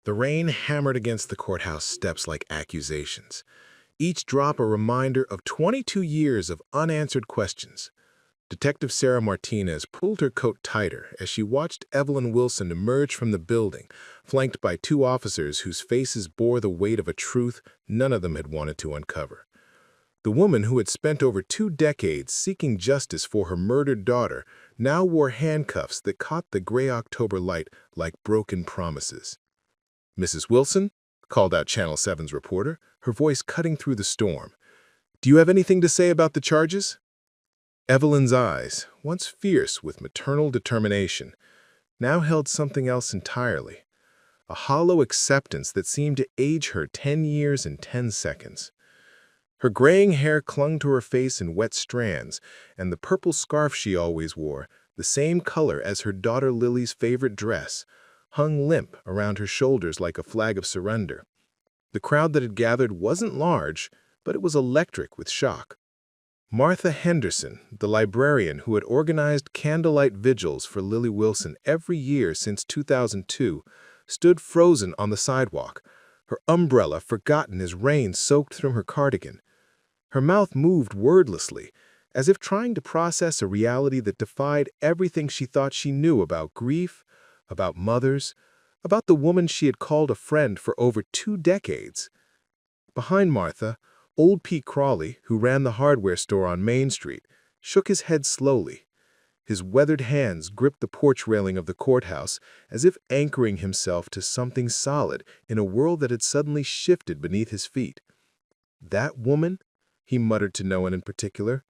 The rain hammered against the courthouse steps like accusations, each drop a reminder of 22 years of unanswered questions. Detective Sarah Martinez pulled her coat tighter as she watched Evelyn Wilson emerge from the building, flanked by two officers whose faces bore the weight of a truth none of them had wanted to uncover. The woman who had spent over 2 decades seeking justice for her murdered daughter now wore handcuffs that caught the gray October light like broken promises. "Mrs. Wilson?" called out Channel 7's reporter, her voice cutting through the storm. "Do you have anything to say about the charges?" Evelyn's eyes, once fierce with maternal determination, now held something else entirely, a hollow acceptance that seemed to age her 10 years and 10 seconds. Her graying hair clung to her face in wet strands, and the purple scarf she always wore, the same color as her daughter Lily's favorite dress, hung limp around her shoulders like a flag of surrender. The crowd that had gathered wasn't large, but it was electric with shock. Martha Henderson, the librarian who had organized candlelight vigils for Lily Wilson every year since 2002, stood frozen on the sidewalk, her umbrella forgotten as rain soaked through her cardigan. Her mouth moved wordlessly, as if trying to process a reality that defied everything she thought she knew about grief, about mothers, about the woman she had called a friend for over 2 decades. Behind Martha, old Pete Crawley, who ran the hardware store on Main Street, shook his head slowly. His weathered hands gripped the porch railing of the courthouse as if anchoring himself to something solid in a world that had suddenly shifted beneath his feet. "That woman," he muttered to no one in particular,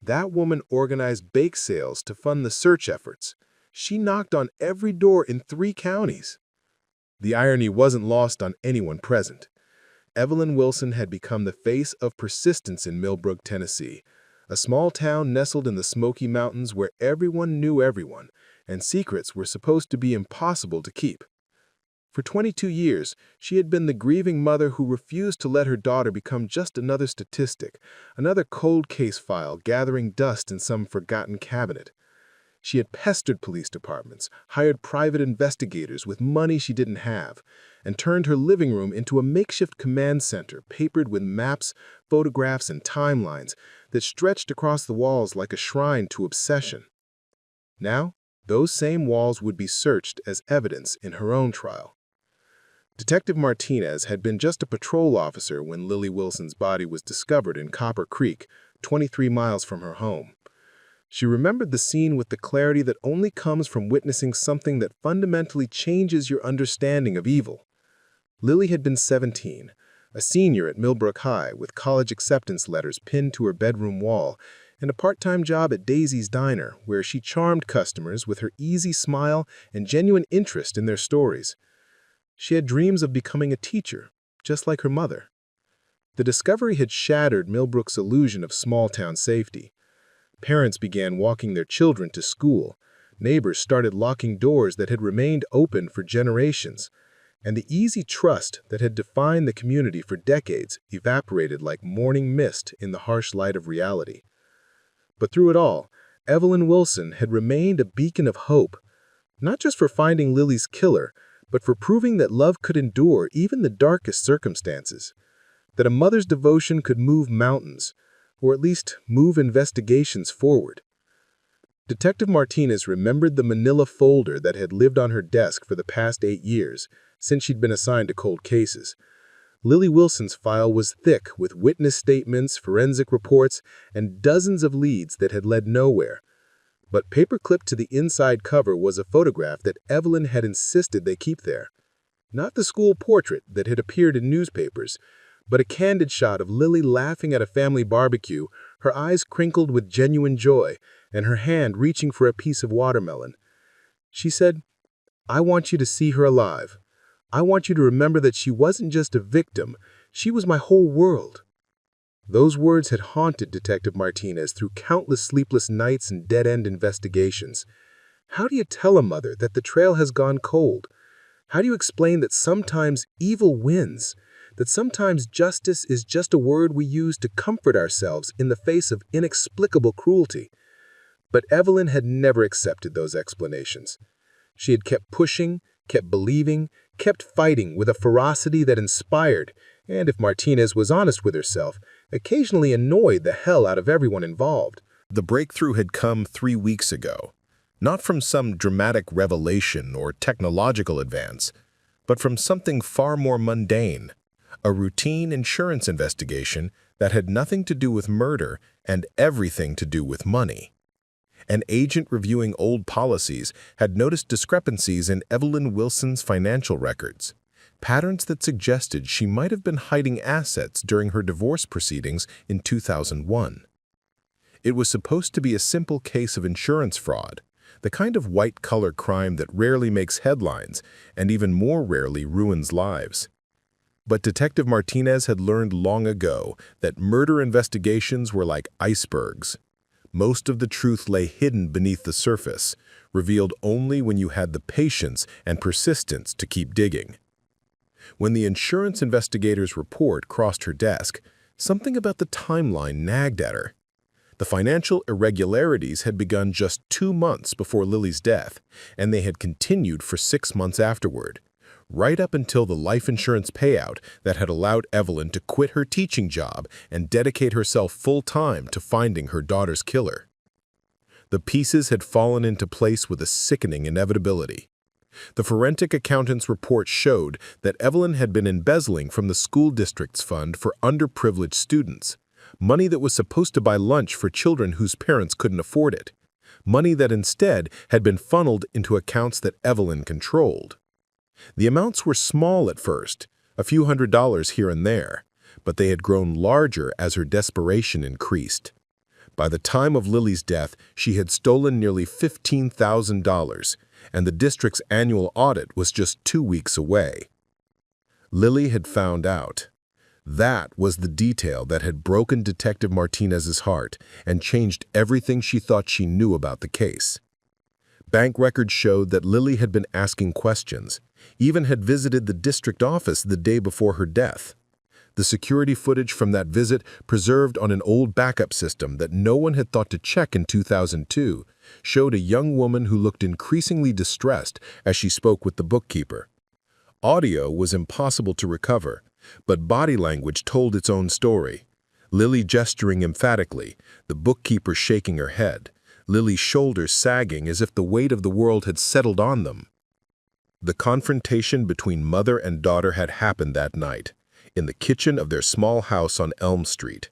"that woman organized bake sales to fund the search efforts. She knocked on every door in 3 counties." The irony wasn't lost on anyone present. Evelyn Wilson had become the face of persistence in Millbrook, Tennessee, a small town nestled in the Smoky Mountains where everyone knew everyone, and secrets were supposed to be impossible to keep. For 22 years, she had been the grieving mother who refused to let her daughter become just another statistic, another cold case file gathering dust in some forgotten cabinet. She had pestered police departments, hired private investigators with money she didn't have, and turned her living room into a makeshift command center papered with maps, photographs, and timelines that stretched across the walls like a shrine to obsession. Now, those same walls would be searched as evidence in her own trial. Detective Martinez had been just a patrol officer when Lily Wilson's body was discovered in Copper Creek, 23 miles from her home. She remembered the scene with the clarity that only comes from witnessing something that fundamentally changes your understanding of evil. Lily had been 17, a senior at Millbrook High with college acceptance letters pinned to her bedroom wall, and a part-time job at Daisy's Diner, where she charmed customers with her easy smile and genuine interest in their stories. She had dreams of becoming a teacher, just like her mother. The discovery had shattered Millbrook's illusion of small-town safety. Parents began walking their children to school, neighbors started locking doors that had remained open for generations, and the easy trust that had defined the community for decades evaporated like morning mist in the harsh light of reality. But through it all, Evelyn Wilson had remained a beacon of hope, not just for finding Lily's killer, but for proving that love could endure even the darkest circumstances, that a mother's devotion could move mountains, or at least move investigations forward. Detective Martinez remembered the manila folder that had lived on her desk for the past 8 years, since she'd been assigned to cold cases. Lily Wilson's file was thick with witness statements, forensic reports, and dozens of leads that had led nowhere. But paper-clipped to the inside cover was a photograph that Evelyn had insisted they keep there. Not the school portrait that had appeared in newspapers, but a candid shot of Lily laughing at a family barbecue, her eyes crinkled with genuine joy, and her hand reaching for a piece of watermelon. She said, "I want you to see her alive. I want you to remember that she wasn't just a victim, she was my whole world." Those words had haunted Detective Martinez through countless sleepless nights and dead-end investigations. How do you tell a mother that the trail has gone cold? How do you explain that sometimes evil wins? That sometimes justice is just a word we use to comfort ourselves in the face of inexplicable cruelty? But Evelyn had never accepted those explanations. She had kept pushing, kept believing, kept fighting with a ferocity that inspired, and if Martinez was honest with herself, occasionally annoyed the hell out of everyone involved. The breakthrough had come 3 weeks ago, not from some dramatic revelation or technological advance, but from something far more mundane, a routine insurance investigation that had nothing to do with murder and everything to do with money. An agent reviewing old policies had noticed discrepancies in Evelyn Wilson's financial records, patterns that suggested she might have been hiding assets during her divorce proceedings in 2001. It was supposed to be a simple case of insurance fraud, the kind of white-collar crime that rarely makes headlines and even more rarely ruins lives. But Detective Martinez had learned long ago that murder investigations were like icebergs. Most of the truth lay hidden beneath the surface, revealed only when you had the patience and persistence to keep digging. When the insurance investigator's report crossed her desk, something about the timeline nagged at her. The financial irregularities had begun just 2 months before Lily's death, and they had continued for 6 months afterward, right up until the life insurance payout that had allowed Evelyn to quit her teaching job and dedicate herself full-time to finding her daughter's killer. The pieces had fallen into place with a sickening inevitability. The forensic accountant's report showed that Evelyn had been embezzling from the school district's fund for underprivileged students, money that was supposed to buy lunch for children whose parents couldn't afford it, money that instead had been funneled into accounts that Evelyn controlled. The amounts were small at first, a few $100s here and there, but they had grown larger as her desperation increased. By the time of Lily's death, she had stolen nearly $15,000, and the district's annual audit was just 2 weeks away. Lily had found out. That was the detail that had broken Detective Martinez's heart and changed everything she thought she knew about the case. Bank records showed that Lily had been asking questions, even had visited the district office the day before her death. The security footage from that visit, preserved on an old backup system that no one had thought to check in 2002, showed a young woman who looked increasingly distressed as she spoke with the bookkeeper. Audio was impossible to recover, but body language told its own story. Lily gesturing emphatically, the bookkeeper shaking her head, Lily's shoulders sagging as if the weight of the world had settled on them. The confrontation between mother and daughter had happened that night, in the kitchen of their small house on Elm Street.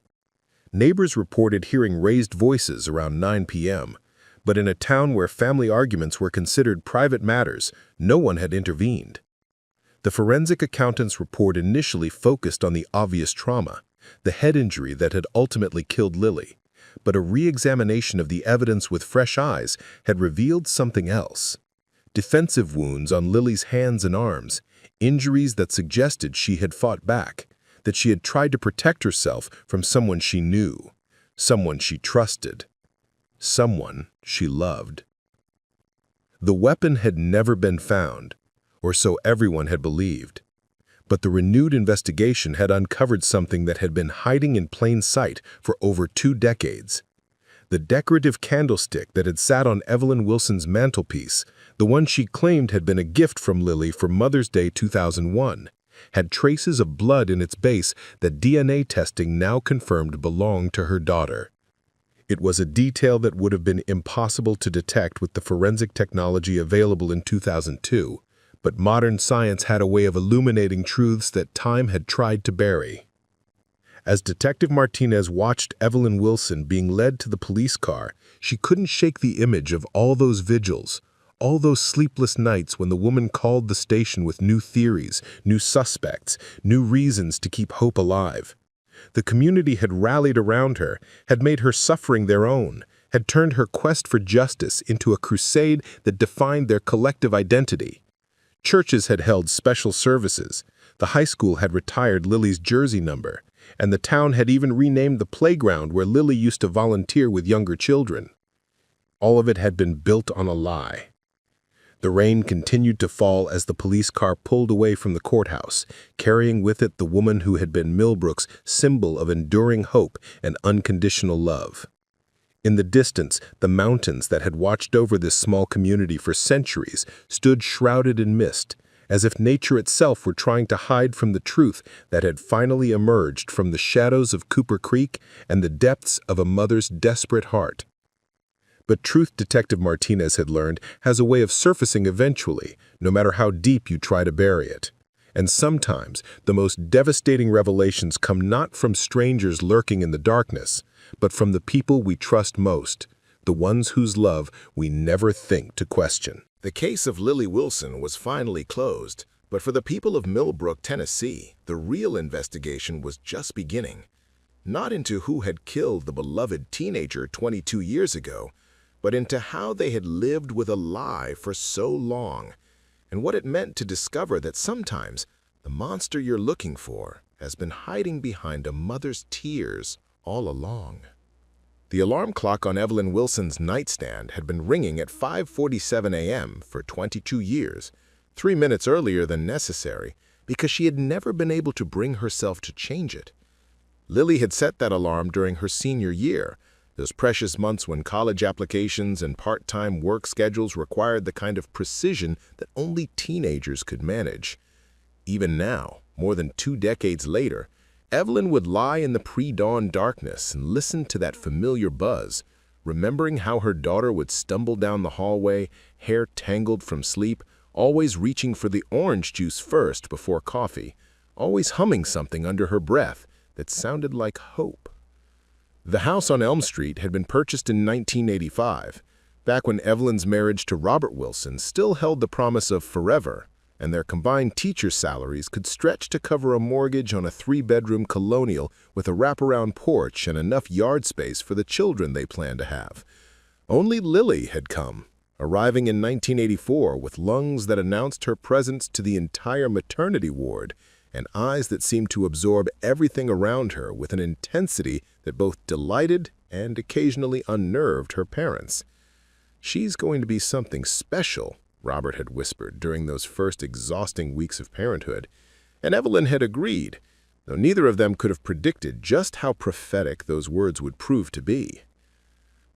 Neighbors reported hearing raised voices around 9 p.m., but in a town where family arguments were considered private matters, no one had intervened. The forensic accountant's report initially focused on the obvious trauma, the head injury that had ultimately killed Lily, but a re-examination of the evidence with fresh eyes had revealed something else. Defensive wounds on Lily's hands and arms, injuries that suggested she had fought back, that she had tried to protect herself from someone she knew, someone she trusted, someone she loved. The weapon had never been found, or so everyone had believed. But the renewed investigation had uncovered something that had been hiding in plain sight for over 2 decades. The decorative candlestick that had sat on Evelyn Wilson's mantelpiece, the one she claimed had been a gift from Lily for Mother's Day 2001, had traces of blood in its base that DNA testing now confirmed belonged to her daughter. It was a detail that would have been impossible to detect with the forensic technology available in 2002, but modern science had a way of illuminating truths that time had tried to bury. As Detective Martinez watched Evelyn Wilson being led to the police car, she couldn't shake the image of all those vigils, all those sleepless nights when the woman called the station with new theories, new suspects, new reasons to keep hope alive. The community had rallied around her, had made her suffering their own, had turned her quest for justice into a crusade that defined their collective identity. Churches had held special services, the high school had retired Lily's jersey number, and the town had even renamed the playground where Lily used to volunteer with younger children. All of it had been built on a lie. The rain continued to fall as the police car pulled away from the courthouse, carrying with it the woman who had been Millbrook's symbol of enduring hope and unconditional love. In the distance, the mountains that had watched over this small community for centuries stood shrouded in mist, as if nature itself were trying to hide from the truth that had finally emerged from the shadows of Cooper Creek and the depths of a mother's desperate heart. But truth, Detective Martinez had learned, has a way of surfacing eventually, no matter how deep you try to bury it. And sometimes, the most devastating revelations come not from strangers lurking in the darkness, but from the people we trust most, the ones whose love we never think to question. The case of Lily Wilson was finally closed, but for the people of Millbrook, Tennessee, the real investigation was just beginning. Not into who had killed the beloved teenager 22 years ago, but into how they had lived with a lie for so long, and what it meant to discover that sometimes the monster you're looking for has been hiding behind a mother's tears all along. The alarm clock on Evelyn Wilson's nightstand had been ringing at 5:47 a.m. for 22 years, 3 minutes earlier than necessary, because she had never been able to bring herself to change it. Lily had set that alarm during her senior year, those precious months when college applications and part-time work schedules required the kind of precision that only teenagers could manage. Even now, more than 2 decades later, Evelyn would lie in the pre-dawn darkness and listen to that familiar buzz, remembering how her daughter would stumble down the hallway, hair tangled from sleep, always reaching for the orange juice first before coffee, always humming something under her breath that sounded like hope. The house on Elm Street had been purchased in 1985, back when Evelyn's marriage to Robert Wilson still held the promise of forever, and their combined teacher salaries could stretch to cover a mortgage on a 3-bedroom colonial with a wraparound porch and enough yard space for the children they planned to have. Only Lily had come, arriving in 1984 with lungs that announced her presence to the entire maternity ward, and eyes that seemed to absorb everything around her with an intensity that both delighted and occasionally unnerved her parents. "She's going to be something special," Robert had whispered during those first exhausting weeks of parenthood, and Evelyn had agreed, though neither of them could have predicted just how prophetic those words would prove to be.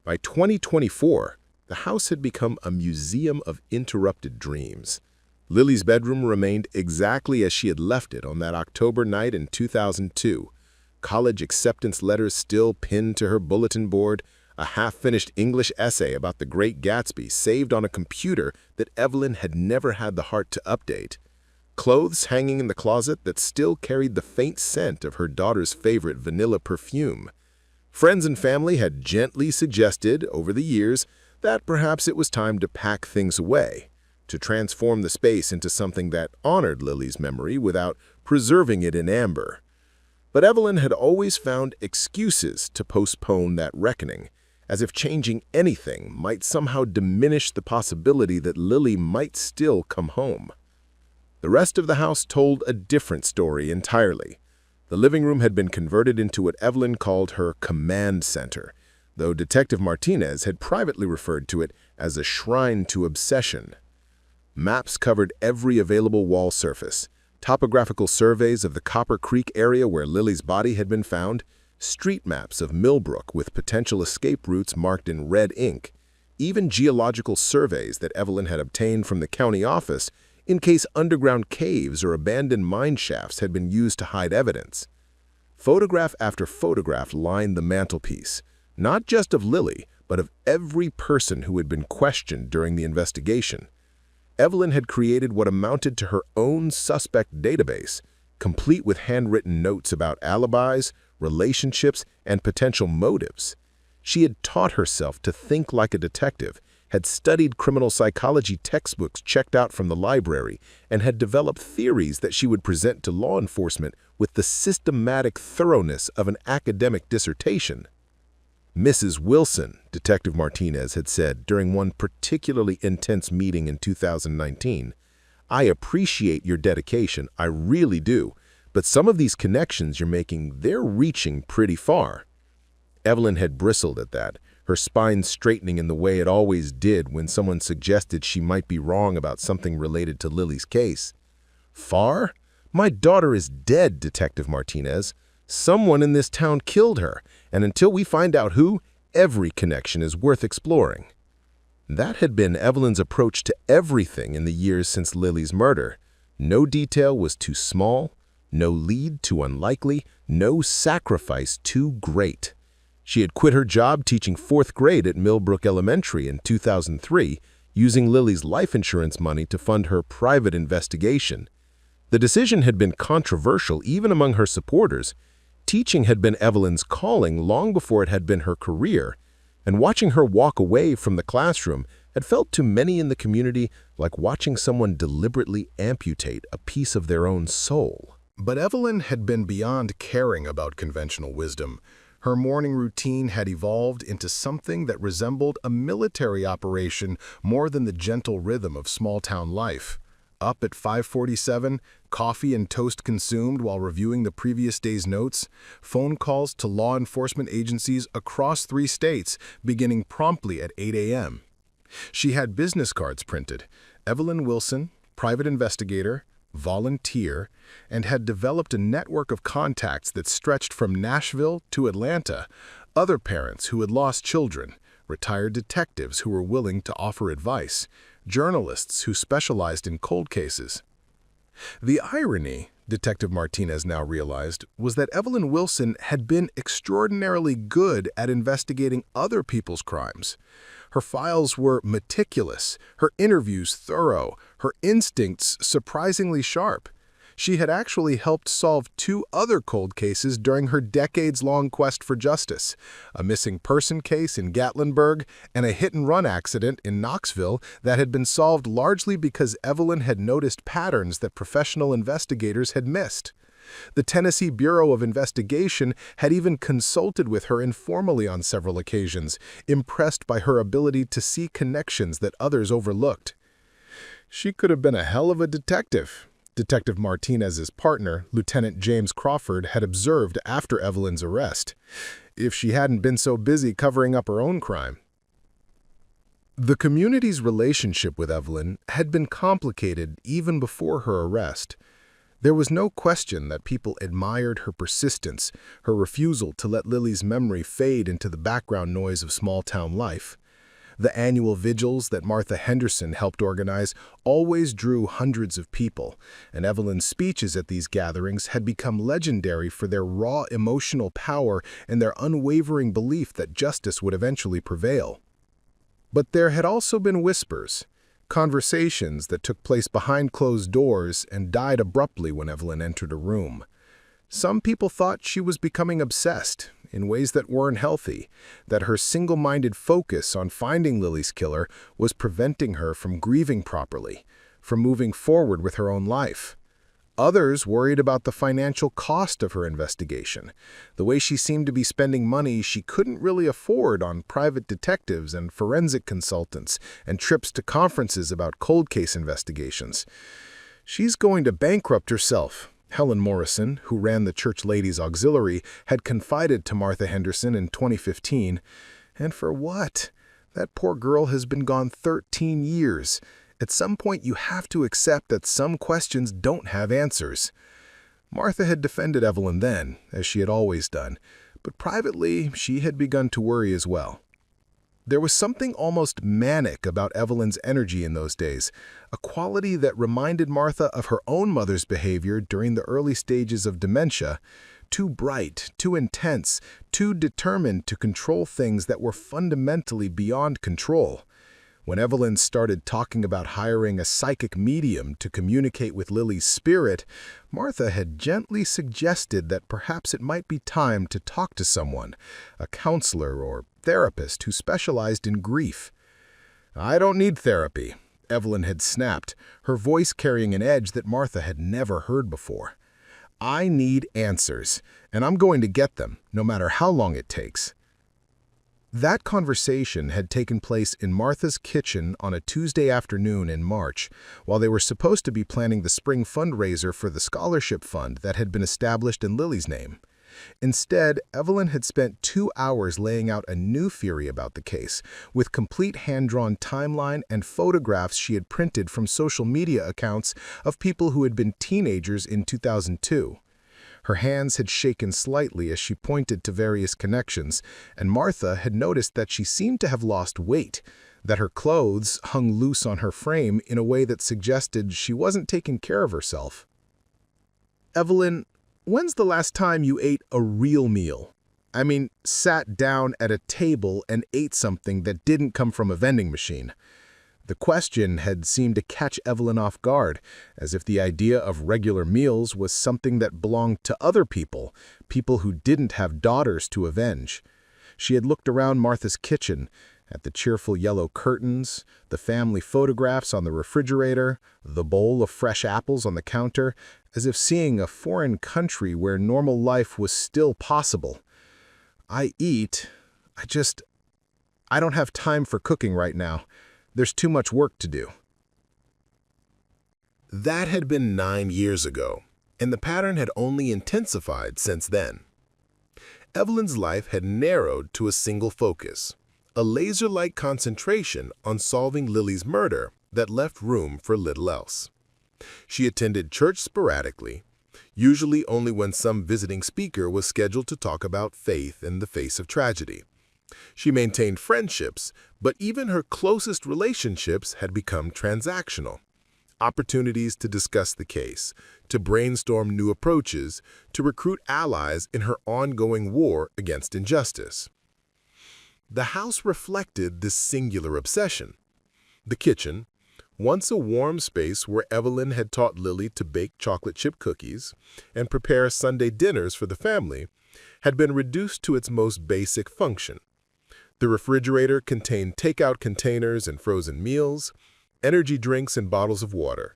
By 2024, the house had become a museum of interrupted dreams. Lily's bedroom remained exactly as she had left it on that October night in 2002. College acceptance letters still pinned to her bulletin board, a half-finished English essay about the Great Gatsby saved on a computer that Evelyn had never had the heart to update, clothes hanging in the closet that still carried the faint scent of her daughter's favorite vanilla perfume. Friends and family had gently suggested over the years that perhaps it was time to pack things away, to transform the space into something that honored Lily's memory without preserving it in amber. But Evelyn had always found excuses to postpone that reckoning, as if changing anything might somehow diminish the possibility that Lily might still come home. The rest of the house told a different story entirely. The living room had been converted into what Evelyn called her command center, though Detective Martinez had privately referred to it as a shrine to obsession. Maps covered every available wall surface, topographical surveys of the Copper Creek area where Lily's body had been found, street maps of Millbrook with potential escape routes marked in red ink, even geological surveys that Evelyn had obtained from the county office in case underground caves or abandoned mine shafts had been used to hide evidence. Photograph after photograph lined the mantelpiece, not just of Lily, but of every person who had been questioned during the investigation. Evelyn had created what amounted to her own suspect database, complete with handwritten notes about alibis, relationships, and potential motives. She had taught herself to think like a detective, had studied criminal psychology textbooks checked out from the library, and had developed theories that she would present to law enforcement with the systematic thoroughness of an academic dissertation. "Mrs. Wilson," Detective Martinez had said during one particularly intense meeting in 2019, "I appreciate your dedication, I really do, but some of these connections you're making, they're reaching pretty far." Evelyn had bristled at that, her spine straightening in the way it always did when someone suggested she might be wrong about something related to Lily's case. "Far? My daughter is dead, Detective Martinez. Someone in this town killed her, and until we find out who, every connection is worth exploring." That had been Evelyn's approach to everything in the years since Lily's murder, No detail was too small, no lead too unlikely, no sacrifice too great. She had quit her job teaching 4th grade at Millbrook Elementary in 2003, using Lily's life insurance money to fund her private investigation. The decision had been controversial even among her supporters. Teaching had been Evelyn's calling long before it had been her career, and watching her walk away from the classroom had felt to many in the community like watching someone deliberately amputate a piece of their own soul. But Evelyn had been beyond caring about conventional wisdom. Her morning routine had evolved into something that resembled a military operation more than the gentle rhythm of small-town life. Up at 5:47, coffee and toast consumed while reviewing the previous day's notes, phone calls to law enforcement agencies across 3 states beginning promptly at 8 a.m. She had business cards printed, Evelyn Wilson, private investigator, volunteer, and had developed a network of contacts that stretched from Nashville to Atlanta, other parents who had lost children, retired detectives who were willing to offer advice, journalists who specialized in cold cases. The irony, Detective Martinez now realized, was that Evelyn Wilson had been extraordinarily good at investigating other people's crimes. Her files were meticulous, her interviews thorough, her instincts surprisingly sharp. She had actually helped solve 2 other cold cases during her decades-long quest for justice, a missing person case in Gatlinburg and a hit-and-run accident in Knoxville that had been solved largely because Evelyn had noticed patterns that professional investigators had missed. The Tennessee Bureau of Investigation had even consulted with her informally on several occasions, impressed by her ability to see connections that others overlooked. She could have been a hell of a detective, Detective Martinez's partner, Lieutenant James Crawford, had observed after Evelyn's arrest, if she hadn't been so busy covering up her own crime. The community's relationship with Evelyn had been complicated even before her arrest. There was no question that people admired her persistence, her refusal to let Lily's memory fade into the background noise of small-town life. The annual vigils that Martha Henderson helped organize always drew hundreds of people, and Evelyn's speeches at these gatherings had become legendary for their raw emotional power and their unwavering belief that justice would eventually prevail. But there had also been whispers, conversations that took place behind closed doors and died abruptly when Evelyn entered a room. Some people thought she was becoming obsessed in ways that weren't healthy, that her single-minded focus on finding Lily's killer was preventing her from grieving properly, from moving forward with her own life. Others worried about the financial cost of her investigation, the way she seemed to be spending money she couldn't really afford on private detectives and forensic consultants and trips to conferences about cold case investigations. "She's going to bankrupt herself," Helen Morrison, who ran the Church Ladies Auxiliary, had confided to Martha Henderson in 2015. "And for what? That poor girl has been gone 13 years. At some point you have to accept that some questions don't have answers." Martha had defended Evelyn then, as she had always done, but privately she had begun to worry as well. There was something almost manic about Evelyn's energy in those days, a quality that reminded Martha of her own mother's behavior during the early stages of dementia, too bright, too intense, too determined to control things that were fundamentally beyond control. When Evelyn started talking about hiring a psychic medium to communicate with Lily's spirit, Martha had gently suggested that perhaps it might be time to talk to someone, a counselor or therapist who specialized in grief. "I don't need therapy," Evelyn had snapped, her voice carrying an edge that Martha had never heard before. "I need answers, and I'm going to get them, no matter how long it takes." That conversation had taken place in Martha's kitchen on a Tuesday afternoon in March, while they were supposed to be planning the spring fundraiser for the scholarship fund that had been established in Lily's name. Instead, Evelyn had spent 2 hours laying out a new theory about the case, with complete hand-drawn timeline and photographs she had printed from social media accounts of people who had been teenagers in 2002. Her hands had shaken slightly as she pointed to various connections, and Martha had noticed that she seemed to have lost weight, that her clothes hung loose on her frame in a way that suggested she wasn't taking care of herself. "Evelyn, when's the last time you ate a real meal? I mean, sat down at a table and ate something that didn't come from a vending machine." The question had seemed to catch Evelyn off guard, as if the idea of regular meals was something that belonged to other people, people who didn't have daughters to avenge. She had looked around Martha's kitchen, at the cheerful yellow curtains, the family photographs on the refrigerator, the bowl of fresh apples on the counter, as if seeing a foreign country where normal life was still possible. "I eat. I don't have time for cooking right now. There's too much work to do." That had been 9 years ago, and the pattern had only intensified since then. Evelyn's life had narrowed to a single focus, a laser-like concentration on solving Lily's murder that left room for little else. She attended church sporadically, usually only when some visiting speaker was scheduled to talk about faith in the face of tragedy. She maintained friendships, but even her closest relationships had become transactional. Opportunities to discuss the case, to brainstorm new approaches, to recruit allies in her ongoing war against injustice. The house reflected this singular obsession. The kitchen, once a warm space where Evelyn had taught Lily to bake chocolate chip cookies and prepare Sunday dinners for the family, had been reduced to its most basic function. The refrigerator contained takeout containers and frozen meals, energy drinks and bottles of water.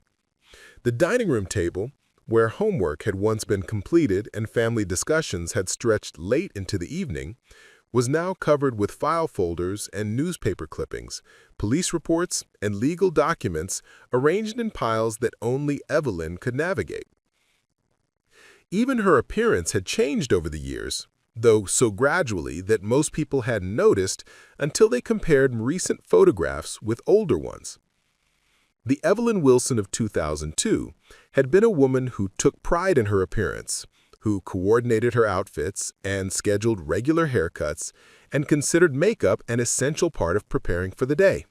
The dining room table, where homework had once been completed and family discussions had stretched late into the evening, was now covered with file folders and newspaper clippings, police reports, and legal documents arranged in piles that only Evelyn could navigate. Even her appearance had changed over the years, though so gradually that most people hadn't noticed until they compared recent photographs with older ones. The Evelyn Wilson of 2002 had been a woman who took pride in her appearance, who coordinated her outfits and scheduled regular haircuts and considered makeup an essential part of preparing for the day.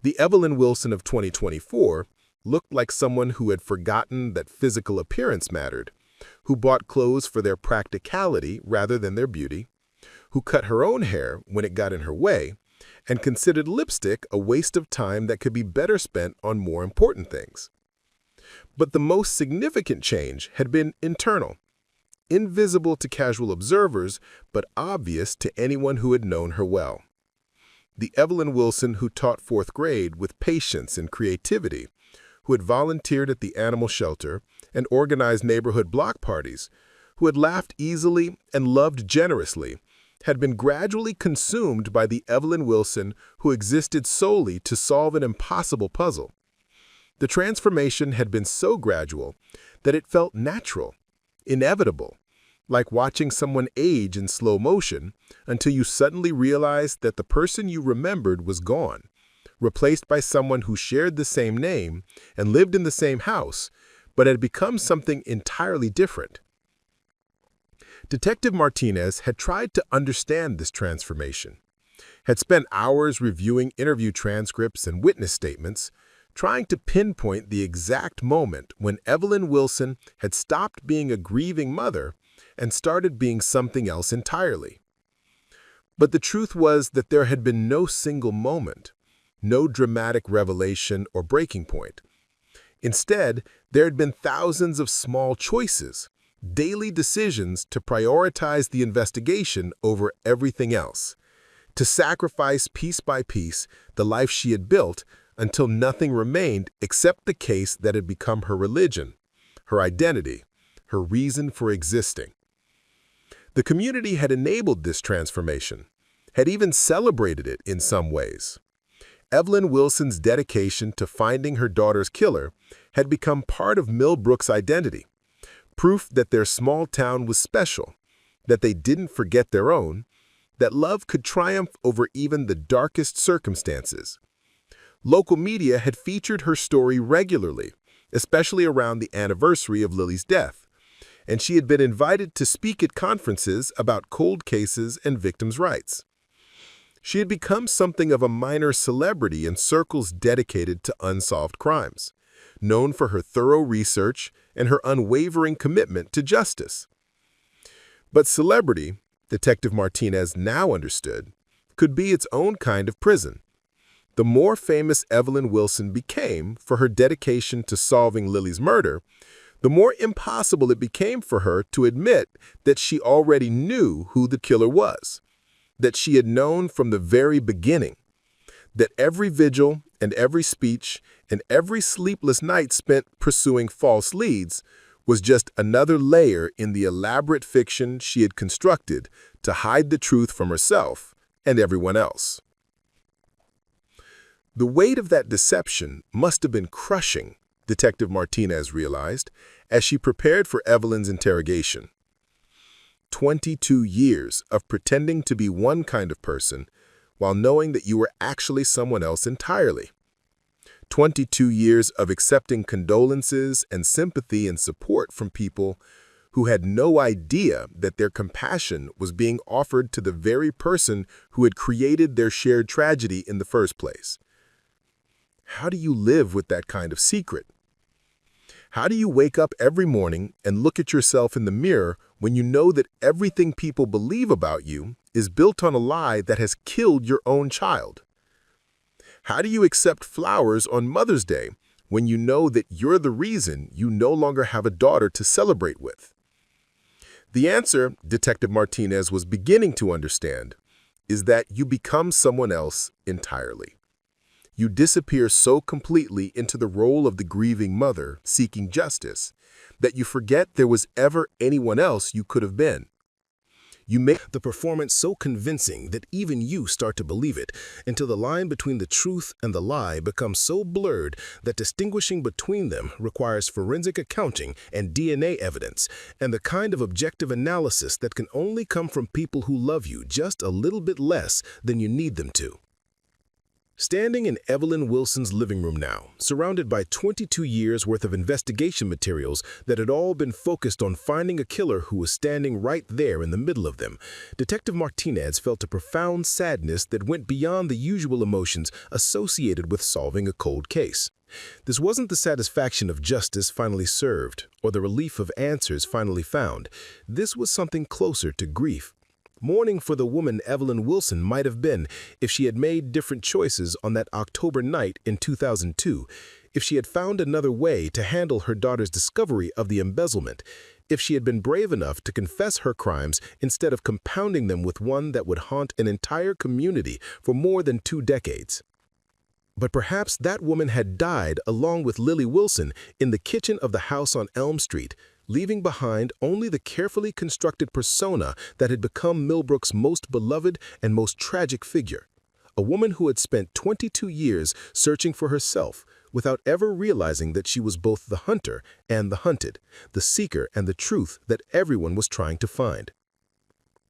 The Evelyn Wilson of 2024 looked like someone who had forgotten that physical appearance mattered, who bought clothes for their practicality rather than their beauty, who cut her own hair when it got in her way, and considered lipstick a waste of time that could be better spent on more important things. But the most significant change had been internal, invisible to casual observers, but obvious to anyone who had known her well. The Evelyn Wilson who taught fourth grade with patience and creativity, who had volunteered at the animal shelter and organized neighborhood block parties, who had laughed easily and loved generously, had been gradually consumed by the Evelyn Wilson who existed solely to solve an impossible puzzle. The transformation had been so gradual that it felt natural, inevitable, like watching someone age in slow motion until you suddenly realized that the person you remembered was gone, replaced by someone who shared the same name and lived in the same house, but had become something entirely different. Detective Martinez had tried to understand this transformation, had spent hours reviewing interview transcripts and witness statements, trying to pinpoint the exact moment when Evelyn Wilson had stopped being a grieving mother and started being something else entirely. But the truth was that there had been no single moment, no dramatic revelation or breaking point. Instead, there had been thousands of small choices, daily decisions to prioritize the investigation over everything else, to sacrifice piece by piece the life she had built until nothing remained except the case that had become her religion, her identity, her reason for existing. The community had enabled this transformation, had even celebrated it in some ways. Evelyn Wilson's dedication to finding her daughter's killer had become part of Millbrook's identity, proof that their small town was special, that they didn't forget their own, that love could triumph over even the darkest circumstances. Local media had featured her story regularly, especially around the anniversary of Lily's death, and she had been invited to speak at conferences about cold cases and victims' rights. She had become something of a minor celebrity in circles dedicated to unsolved crimes, known for her thorough research and her unwavering commitment to justice. But celebrity, Detective Martinez now understood, could be its own kind of prison. The more famous Evelyn Wilson became for her dedication to solving Lily's murder, the more impossible it became for her to admit that she already knew who the killer was, that she had known from the very beginning, that every vigil and every speech and every sleepless night spent pursuing false leads was just another layer in the elaborate fiction she had constructed to hide the truth from herself and everyone else. The weight of that deception must have been crushing, Detective Martinez realized, as she prepared for Evelyn's interrogation. 22 years of pretending to be one kind of person while knowing that you were actually someone else entirely. 22 years of accepting condolences and sympathy and support from people who had no idea that their compassion was being offered to the very person who had created their shared tragedy in the first place. How do you live with that kind of secret? How do you wake up every morning and look at yourself in the mirror when you know that everything people believe about you is built on a lie that has killed your own child? How do you accept flowers on Mother's Day when you know that you're the reason you no longer have a daughter to celebrate with? The answer, Detective Martinez was beginning to understand, is that you become someone else entirely. You disappear so completely into the role of the grieving mother seeking justice that you forget there was ever anyone else you could have been. You make the performance so convincing that even you start to believe it, until the line between the truth and the lie becomes so blurred that distinguishing between them requires forensic accounting and DNA evidence, and the kind of objective analysis that can only come from people who love you just a little bit less than you need them to. Standing in Evelyn Wilson's living room now, surrounded by 22 years' worth of investigation materials that had all been focused on finding a killer who was standing right there in the middle of them, Detective Martinez felt a profound sadness that went beyond the usual emotions associated with solving a cold case. This wasn't the satisfaction of justice finally served, or the relief of answers finally found. This was something closer to grief. Mourning for the woman Evelyn Wilson might have been if she had made different choices on that October night in 2002, if she had found another way to handle her daughter's discovery of the embezzlement, if she had been brave enough to confess her crimes instead of compounding them with one that would haunt an entire community for more than 2 decades. But perhaps that woman had died along with Lily Wilson in the kitchen of the house on Elm Street, leaving behind only the carefully constructed persona that had become Millbrook's most beloved and most tragic figure, a woman who had spent 22 years searching for herself without ever realizing that she was both the hunter and the hunted, the seeker and the truth that everyone was trying to find.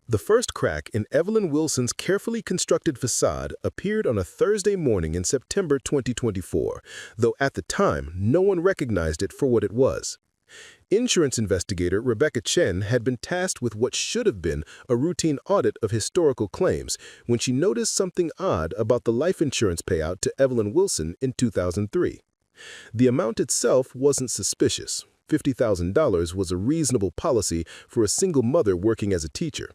The first crack in Evelyn Wilson's carefully constructed facade appeared on a Thursday morning in September 2024, though at the time no one recognized it for what it was. Insurance investigator Rebecca Chen had been tasked with what should have been a routine audit of historical claims when she noticed something odd about the life insurance payout to Evelyn Wilson in 2003. The amount itself wasn't suspicious. $50,000 was a reasonable policy for a single mother working as a teacher.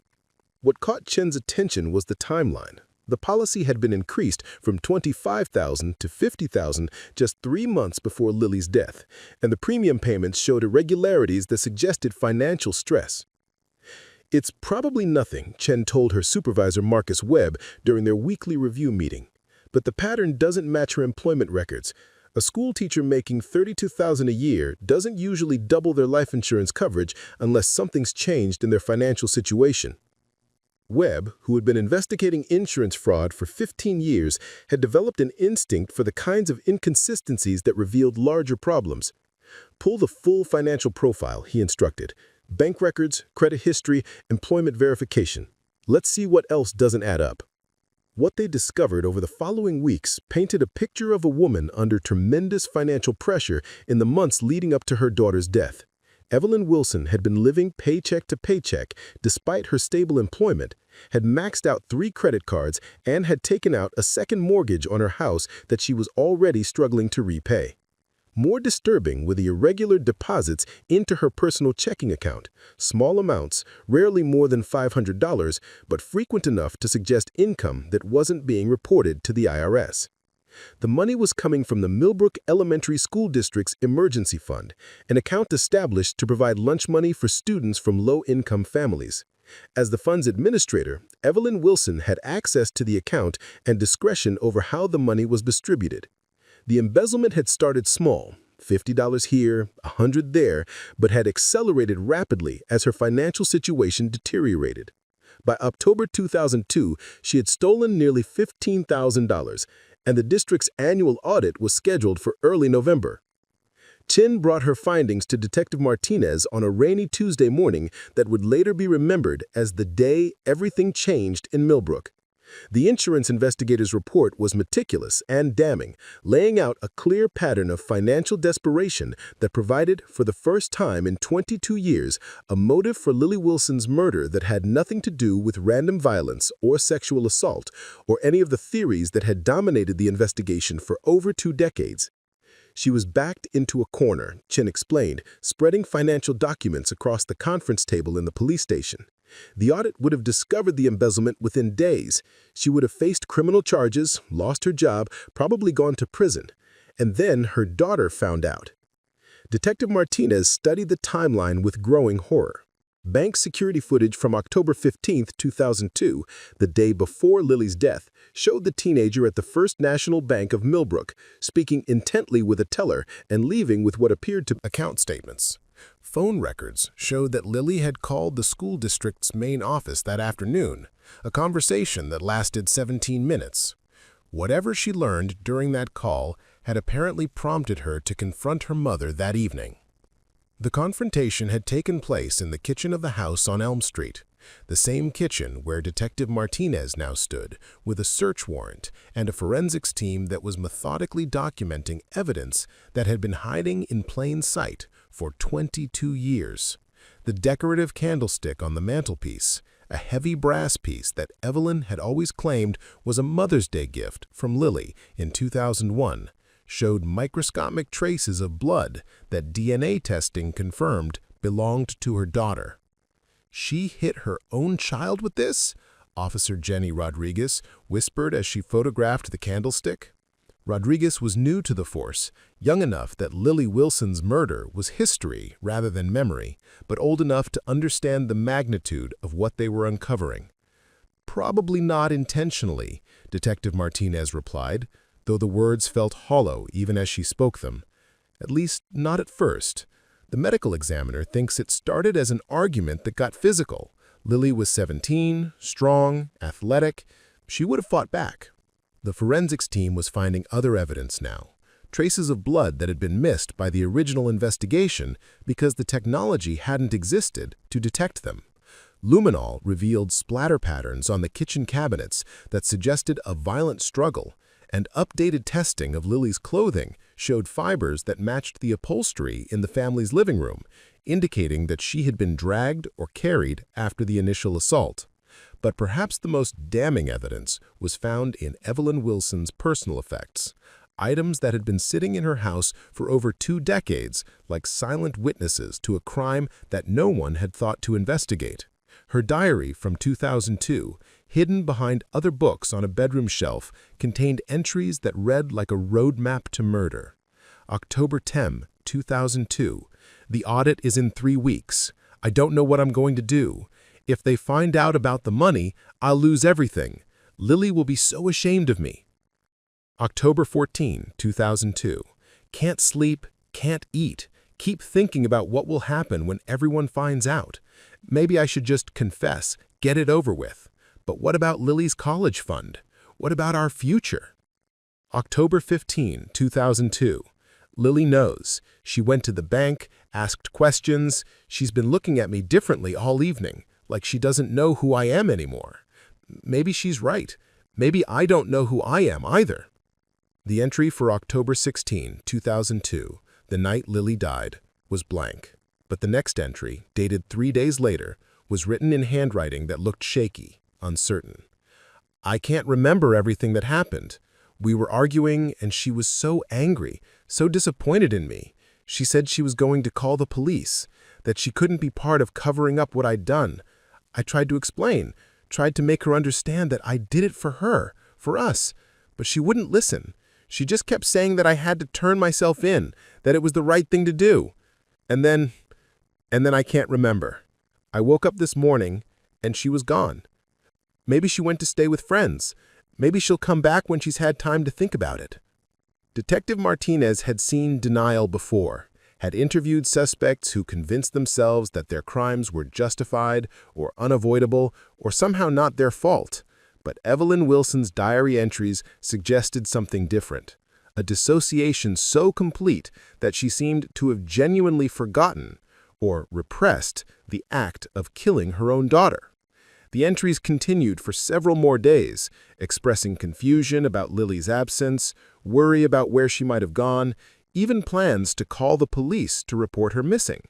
What caught Chen's attention was the timeline. The policy had been increased from $25,000 to $50,000 just 3 months before Lily's death, and the premium payments showed irregularities that suggested financial stress. "It's probably nothing," Chen told her supervisor Marcus Webb during their weekly review meeting. "But the pattern doesn't match her employment records. A school teacher making $32,000 a year doesn't usually double their life insurance coverage unless something's changed in their financial situation." Webb, who had been investigating insurance fraud for 15 years, had developed an instinct for the kinds of inconsistencies that revealed larger problems. "Pull the full financial profile," he instructed. "Bank records, credit history, employment verification. Let's see what else doesn't add up." What they discovered over the following weeks painted a picture of a woman under tremendous financial pressure in the months leading up to her daughter's death. Evelyn Wilson had been living paycheck to paycheck despite her stable employment, had maxed out 3 credit cards, and had taken out a second mortgage on her house that she was already struggling to repay. More disturbing were the irregular deposits into her personal checking account, small amounts, rarely more than $500, but frequent enough to suggest income that wasn't being reported to the IRS. The money was coming from the Millbrook Elementary School District's emergency fund, an account established to provide lunch money for students from low-income families. As the fund's administrator, Evelyn Wilson had access to the account and discretion over how the money was distributed. The embezzlement had started small, $50 here, $100 there, but had accelerated rapidly as her financial situation deteriorated. By October 2002, she had stolen nearly $15,000, and the district's annual audit was scheduled for early November. Chin brought her findings to Detective Martinez on a rainy Tuesday morning that would later be remembered as the day everything changed in Millbrook. The insurance investigator's report was meticulous and damning, laying out a clear pattern of financial desperation that provided, for the first time in 22 years, a motive for Lily Wilson's murder that had nothing to do with random violence or sexual assault or any of the theories that had dominated the investigation for over 2 decades. She was backed into a corner, Chin explained, spreading financial documents across the conference table in the police station. The audit would have discovered the embezzlement within days. She would have faced criminal charges, lost her job, probably gone to prison. And then her daughter found out. Detective Martinez studied the timeline with growing horror. Bank security footage from October 15, 2002, the day before Lily's death, showed the teenager at the First National Bank of Millbrook, speaking intently with a teller and leaving with what appeared to be account statements. Phone records showed that Lily had called the school district's main office that afternoon, a conversation that lasted 17 minutes. Whatever she learned during that call had apparently prompted her to confront her mother that evening. The confrontation had taken place in the kitchen of the house on Elm Street, the same kitchen where Detective Martinez now stood, with a search warrant and a forensics team that was methodically documenting evidence that had been hiding in plain sight for 22 years. The decorative candlestick on the mantelpiece, a heavy brass piece that Evelyn had always claimed was a Mother's Day gift from Lily in 2001, showed microscopic traces of blood that DNA testing confirmed belonged to her daughter. She hit her own child with this? Officer Jenny Rodriguez whispered as she photographed the candlestick. Rodriguez was new to the force, young enough that Lily Wilson's murder was history rather than memory, but old enough to understand the magnitude of what they were uncovering. Probably not intentionally, Detective Martinez replied, though the words felt hollow even as she spoke them. At least not at first. The medical examiner thinks it started as an argument that got physical. Lily was 17, strong, athletic. She would have fought back. The forensics team was finding other evidence now, traces of blood that had been missed by the original investigation because the technology hadn't existed to detect them. Luminol revealed splatter patterns on the kitchen cabinets that suggested a violent struggle, and updated testing of Lily's clothing showed fibers that matched the upholstery in the family's living room, indicating that she had been dragged or carried after the initial assault. But perhaps the most damning evidence was found in Evelyn Wilson's personal effects, items that had been sitting in her house for over 2 decades, like silent witnesses to a crime that no one had thought to investigate. Her diary from 2002, hidden behind other books on a bedroom shelf, contained entries that read like a roadmap to murder. October 10, 2002. The audit is in 3 weeks. I don't know what I'm going to do. If they find out about the money, I'll lose everything. Lily will be so ashamed of me. October 14, 2002. Can't sleep, can't eat. Keep thinking about what will happen when everyone finds out. Maybe I should just confess, get it over with. But what about Lily's college fund? What about our future? October 15, 2002. Lily knows. She went to the bank, asked questions. She's been looking at me differently all evening, like she doesn't know who I am anymore. Maybe she's right. Maybe I don't know who I am either. The entry for October 16, 2002, the night Lily died, was blank. But the next entry, dated 3 days later, was written in handwriting that looked shaky, uncertain. "I can't remember everything that happened. We were arguing and she was so angry, so disappointed in me. She said she was going to call the police, that she couldn't be part of covering up what I'd done. I tried to explain, tried to make her understand that I did it for her, for us, but she wouldn't listen. She just kept saying that I had to turn myself in, that it was the right thing to do. And then I can't remember. I woke up this morning and she was gone. Maybe she went to stay with friends. Maybe she'll come back when she's had time to think about it." Detective Martinez had seen denial before, had interviewed suspects who convinced themselves that their crimes were justified or unavoidable or somehow not their fault. But Evelyn Wilson's diary entries suggested something different, a dissociation so complete that she seemed to have genuinely forgotten or repressed the act of killing her own daughter. The entries continued for several more days, expressing confusion about Lily's absence, worry about where she might have gone, even plans to call the police to report her missing.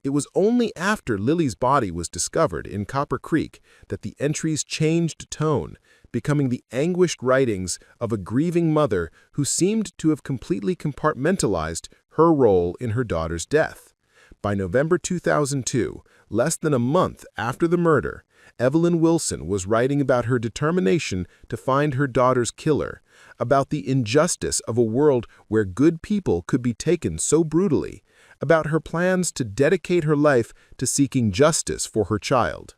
It was only after Lily's body was discovered in Copper Creek that the entries changed tone, becoming the anguished writings of a grieving mother who seemed to have completely compartmentalized her role in her daughter's death. By November 2002, less than a month after the murder, Evelyn Wilson was writing about her determination to find her daughter's killer, about the injustice of a world where good people could be taken so brutally, about her plans to dedicate her life to seeking justice for her child.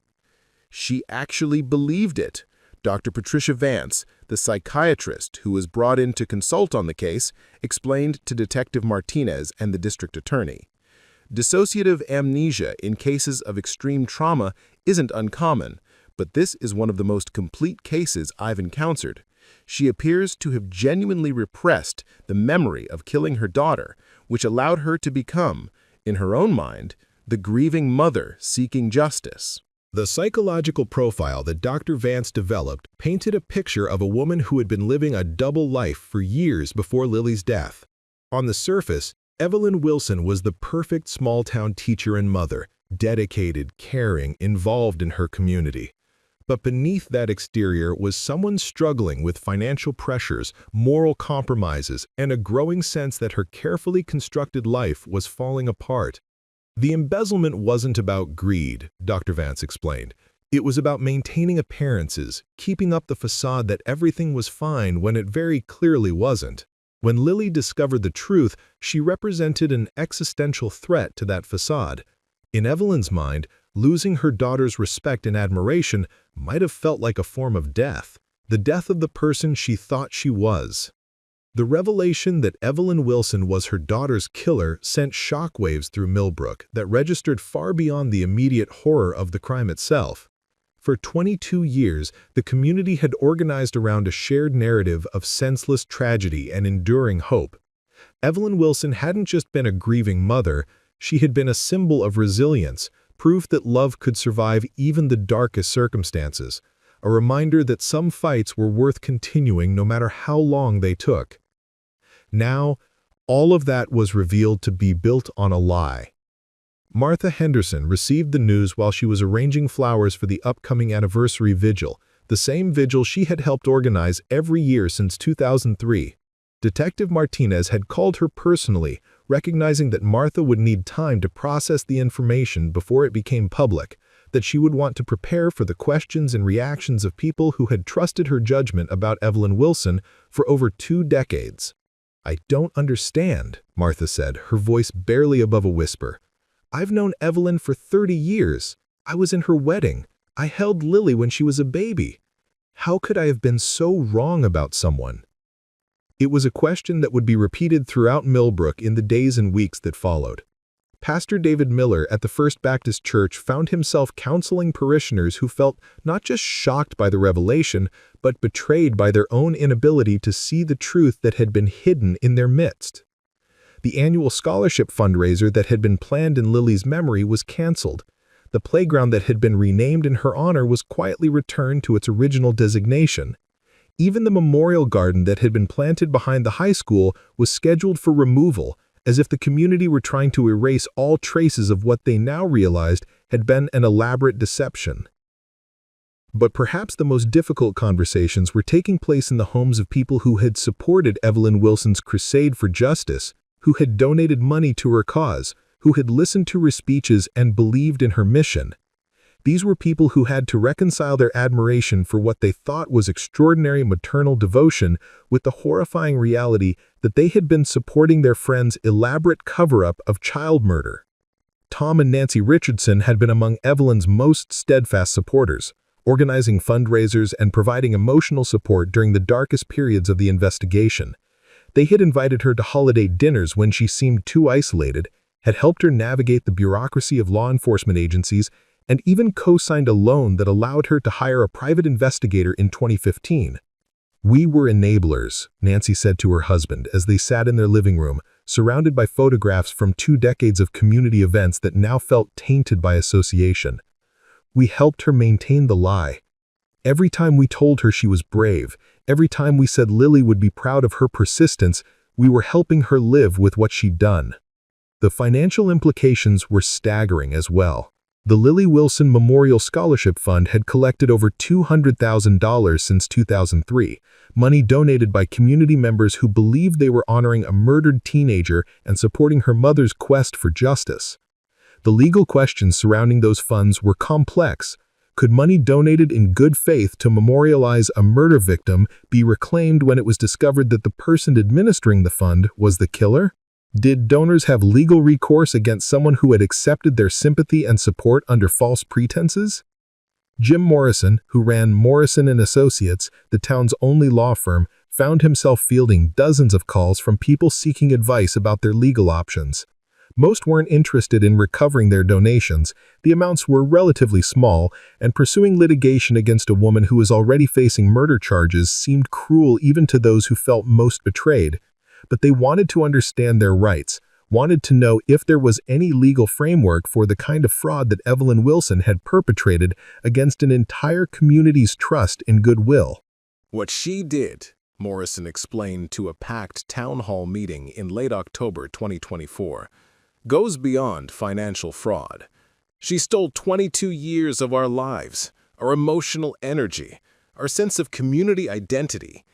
She actually believed it. Dr. Patricia Vance, the psychiatrist who was brought in to consult on the case, explained to Detective Martinez and the district attorney. Dissociative amnesia in cases of extreme trauma isn't uncommon, but this is one of the most complete cases I've encountered. She appears to have genuinely repressed the memory of killing her daughter, which allowed her to become, in her own mind, the grieving mother seeking justice. The psychological profile that Dr. Vance developed painted a picture of a woman who had been living a double life for years before Lily's death. On the surface, Evelyn Wilson was the perfect small-town teacher and mother, dedicated, caring, involved in her community. But beneath that exterior was someone struggling with financial pressures, moral compromises, and a growing sense that her carefully constructed life was falling apart. The embezzlement wasn't about greed, Dr. Vance explained. It was about maintaining appearances, keeping up the facade that everything was fine when it very clearly wasn't. When Lily discovered the truth, she represented an existential threat to that facade. In Evelyn's mind, losing her daughter's respect and admiration might have felt like a form of death, the death of the person she thought she was. The revelation that Evelyn Wilson was her daughter's killer sent shockwaves through Millbrook that registered far beyond the immediate horror of the crime itself. For 22 years, the community had organized around a shared narrative of senseless tragedy and enduring hope. Evelyn Wilson hadn't just been a grieving mother, she had been a symbol of resilience, proof that love could survive even the darkest circumstances, a reminder that some fights were worth continuing no matter how long they took. Now, all of that was revealed to be built on a lie. Martha Henderson received the news while she was arranging flowers for the upcoming anniversary vigil, the same vigil she had helped organize every year since 2003. Detective Martinez had called her personally, recognizing that Martha would need time to process the information before it became public, that she would want to prepare for the questions and reactions of people who had trusted her judgment about Evelyn Wilson for over 2 decades. "I don't understand," Martha said, her voice barely above a whisper. "I've known Evelyn for 30 years. I was in her wedding. I held Lily when she was a baby. How could I have been so wrong about someone?" It was a question that would be repeated throughout Millbrook in the days and weeks that followed. Pastor David Miller at the First Baptist Church found himself counseling parishioners who felt not just shocked by the revelation, but betrayed by their own inability to see the truth that had been hidden in their midst. The annual scholarship fundraiser that had been planned in Lily's memory was canceled. The playground that had been renamed in her honor was quietly returned to its original designation. Even the memorial garden that had been planted behind the high school was scheduled for removal, as if the community were trying to erase all traces of what they now realized had been an elaborate deception. But perhaps the most difficult conversations were taking place in the homes of people who had supported Evelyn Wilson's crusade for justice, who had donated money to her cause, who had listened to her speeches and believed in her mission. These were people who had to reconcile their admiration for what they thought was extraordinary maternal devotion with the horrifying reality that they had been supporting their friend's elaborate cover-up of child murder. Tom and Nancy Richardson had been among Evelyn's most steadfast supporters, organizing fundraisers and providing emotional support during the darkest periods of the investigation. They had invited her to holiday dinners when she seemed too isolated, had helped her navigate the bureaucracy of law enforcement agencies, and even co-signed a loan that allowed her to hire a private investigator in 2015. "We were enablers," Nancy said to her husband as they sat in their living room, surrounded by photographs from 2 decades of community events that now felt tainted by association. "We helped her maintain the lie. Every time we told her she was brave, every time we said Lily would be proud of her persistence, we were helping her live with what she'd done." The financial implications were staggering as well. The Lily Wilson Memorial Scholarship Fund had collected over $200,000 since 2003, money donated by community members who believed they were honoring a murdered teenager and supporting her mother's quest for justice. The legal questions surrounding those funds were complex. Could money donated in good faith to memorialize a murder victim be reclaimed when it was discovered that the person administering the fund was the killer? Did donors have legal recourse against someone who had accepted their sympathy and support under false pretenses? Jim Morrison, who ran Morrison & Associates, the town's only law firm, found himself fielding dozens of calls from people seeking advice about their legal options. Most weren't interested in recovering their donations, the amounts were relatively small, and pursuing litigation against a woman who was already facing murder charges seemed cruel even to those who felt most betrayed. But they wanted to understand their rights, wanted to know if there was any legal framework for the kind of fraud that Evelyn Wilson had perpetrated against an entire community's trust and goodwill. What she did, Morrison explained to a packed town hall meeting in late October 2024, goes beyond financial fraud. She stole 22 years of our lives, our emotional energy, our sense of community identity.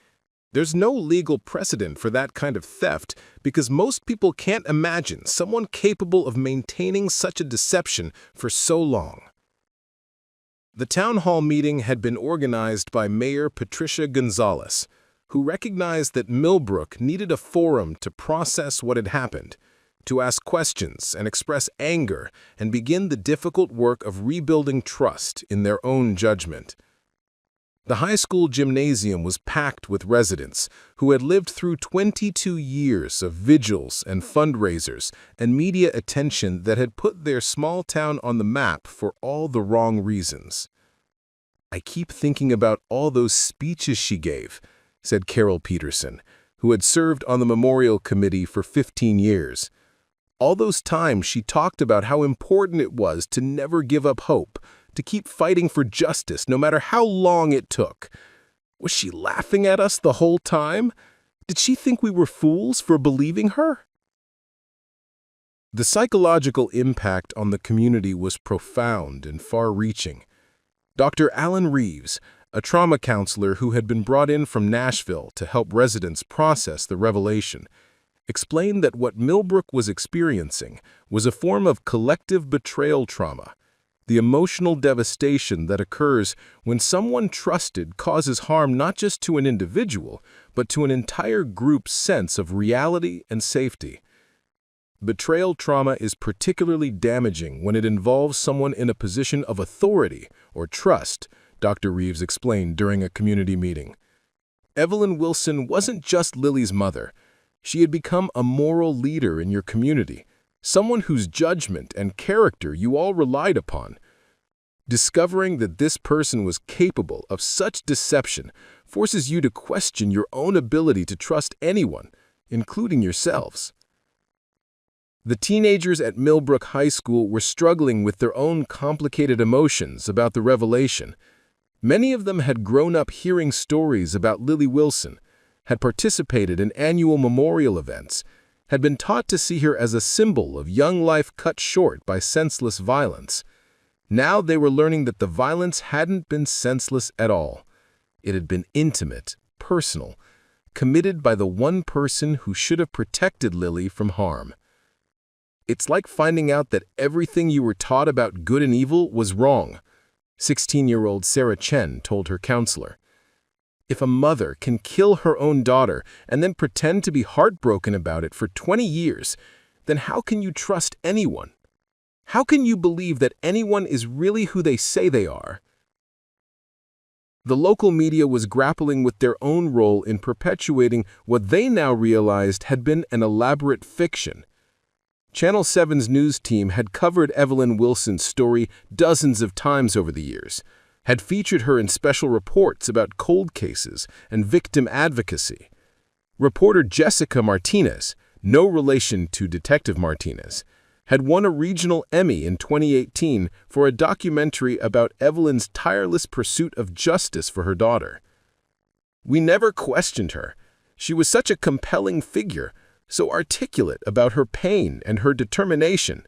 There's no legal precedent for that kind of theft because most people can't imagine someone capable of maintaining such a deception for so long. The town hall meeting had been organized by Mayor Patricia Gonzalez, who recognized that Millbrook needed a forum to process what had happened, to ask questions and express anger and begin the difficult work of rebuilding trust in their own judgment. The high school gymnasium was packed with residents who had lived through 22 years of vigils and fundraisers and media attention that had put their small town on the map for all the wrong reasons. "I keep thinking about all those speeches she gave," said Carol Peterson, who had served on the memorial committee for 15 years. "All those times she talked about how important it was to never give up hope, to keep fighting for justice no matter how long it took. Was she laughing at us the whole time? Did she think we were fools for believing her?" The psychological impact on the community was profound and far-reaching. Dr. Alan Reeves, a trauma counselor who had been brought in from Nashville to help residents process the revelation, explained that what Millbrook was experiencing was a form of collective betrayal trauma, the emotional devastation that occurs when someone trusted causes harm not just to an individual, but to an entire group's sense of reality and safety. Betrayal trauma is particularly damaging when it involves someone in a position of authority or trust, Dr. Reeves explained during a community meeting. Evelyn Wilson wasn't just Lily's mother. She had become a moral leader in your community, someone whose judgment and character you all relied upon. Discovering that this person was capable of such deception forces you to question your own ability to trust anyone, including yourselves. The teenagers at Millbrook High School were struggling with their own complicated emotions about the revelation. Many of them had grown up hearing stories about Lily Wilson, had participated in annual memorial events, had been taught to see her as a symbol of young life cut short by senseless violence. Now they were learning that the violence hadn't been senseless at all. It had been intimate, personal, committed by the one person who should have protected Lily from harm. It's like finding out that everything you were taught about good and evil was wrong, 16-year-old Sarah Chen told her counselor. If a mother can kill her own daughter and then pretend to be heartbroken about it for 20 years, then how can you trust anyone? How can you believe that anyone is really who they say they are? The local media was grappling with their own role in perpetuating what they now realized had been an elaborate fiction. Channel 7's news team had covered Evelyn Wilson's story dozens of times over the years, had featured her in special reports about cold cases and victim advocacy. Reporter Jessica Martinez, no relation to Detective Martinez, had won a regional Emmy in 2018 for a documentary about Evelyn's tireless pursuit of justice for her daughter. We never questioned her. She was such a compelling figure, so articulate about her pain and her determination.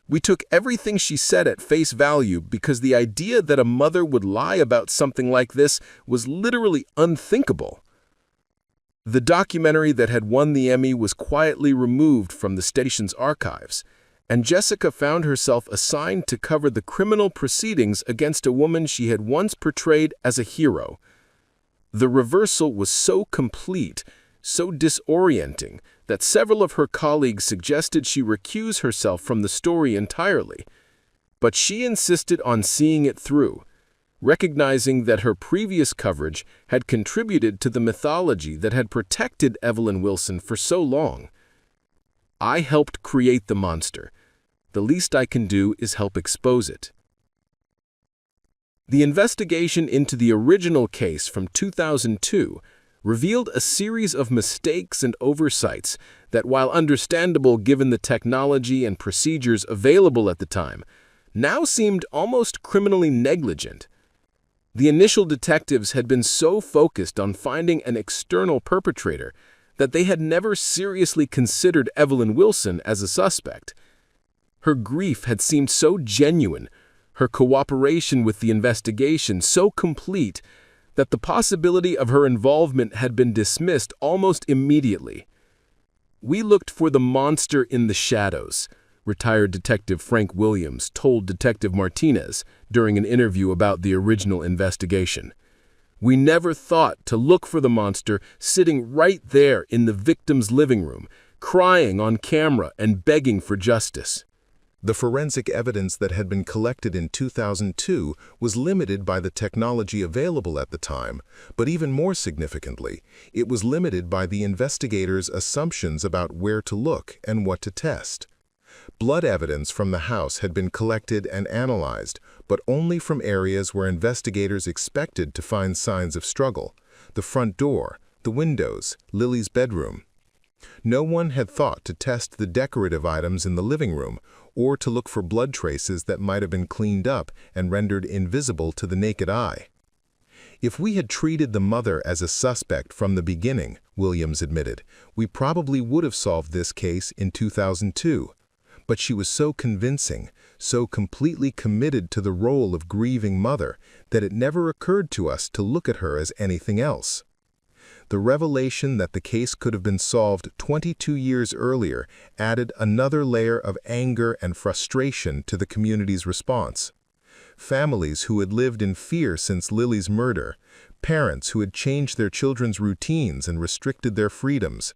We took everything she said at face value because the idea that a mother would lie about something like this was literally unthinkable. The documentary that had won the Emmy was quietly removed from the station's archives, and Jessica found herself assigned to cover the criminal proceedings against a woman she had once portrayed as a hero. The reversal was so complete, so disorienting, that several of her colleagues suggested she recuse herself from the story entirely. But she insisted on seeing it through, recognizing that her previous coverage had contributed to the mythology that had protected Evelyn Wilson for so long. I helped create the monster. The least I can do is help expose it. The investigation into the original case from 2002 revealed a series of mistakes and oversights that, while understandable given the technology and procedures available at the time, now seemed almost criminally negligent. The initial detectives had been so focused on finding an external perpetrator that they had never seriously considered Evelyn Wilson as a suspect. Her grief had seemed so genuine, her cooperation with the investigation so complete, that the possibility of her involvement had been dismissed almost immediately. "We looked for the monster in the shadows," retired Detective Frank Williams told Detective Martinez during an interview about the original investigation. "We never thought to look for the monster sitting right there in the victim's living room, crying on camera and begging for justice." The forensic evidence that had been collected in 2002 was limited by the technology available at the time, but even more significantly, it was limited by the investigators' assumptions about where to look and what to test. Blood evidence from the house had been collected and analyzed, but only from areas where investigators expected to find signs of struggle: the front door, the windows, Lily's bedroom. No one had thought to test the decorative items in the living room, or to look for blood traces that might have been cleaned up and rendered invisible to the naked eye. "If we had treated the mother as a suspect from the beginning," Williams admitted, "we probably would have solved this case in 2002. But she was so convincing, so completely committed to the role of grieving mother, that it never occurred to us to look at her as anything else." The revelation that the case could have been solved 22 years earlier added another layer of anger and frustration to the community's response. Families who had lived in fear since Lily's murder, parents who had changed their children's routines and restricted their freedoms,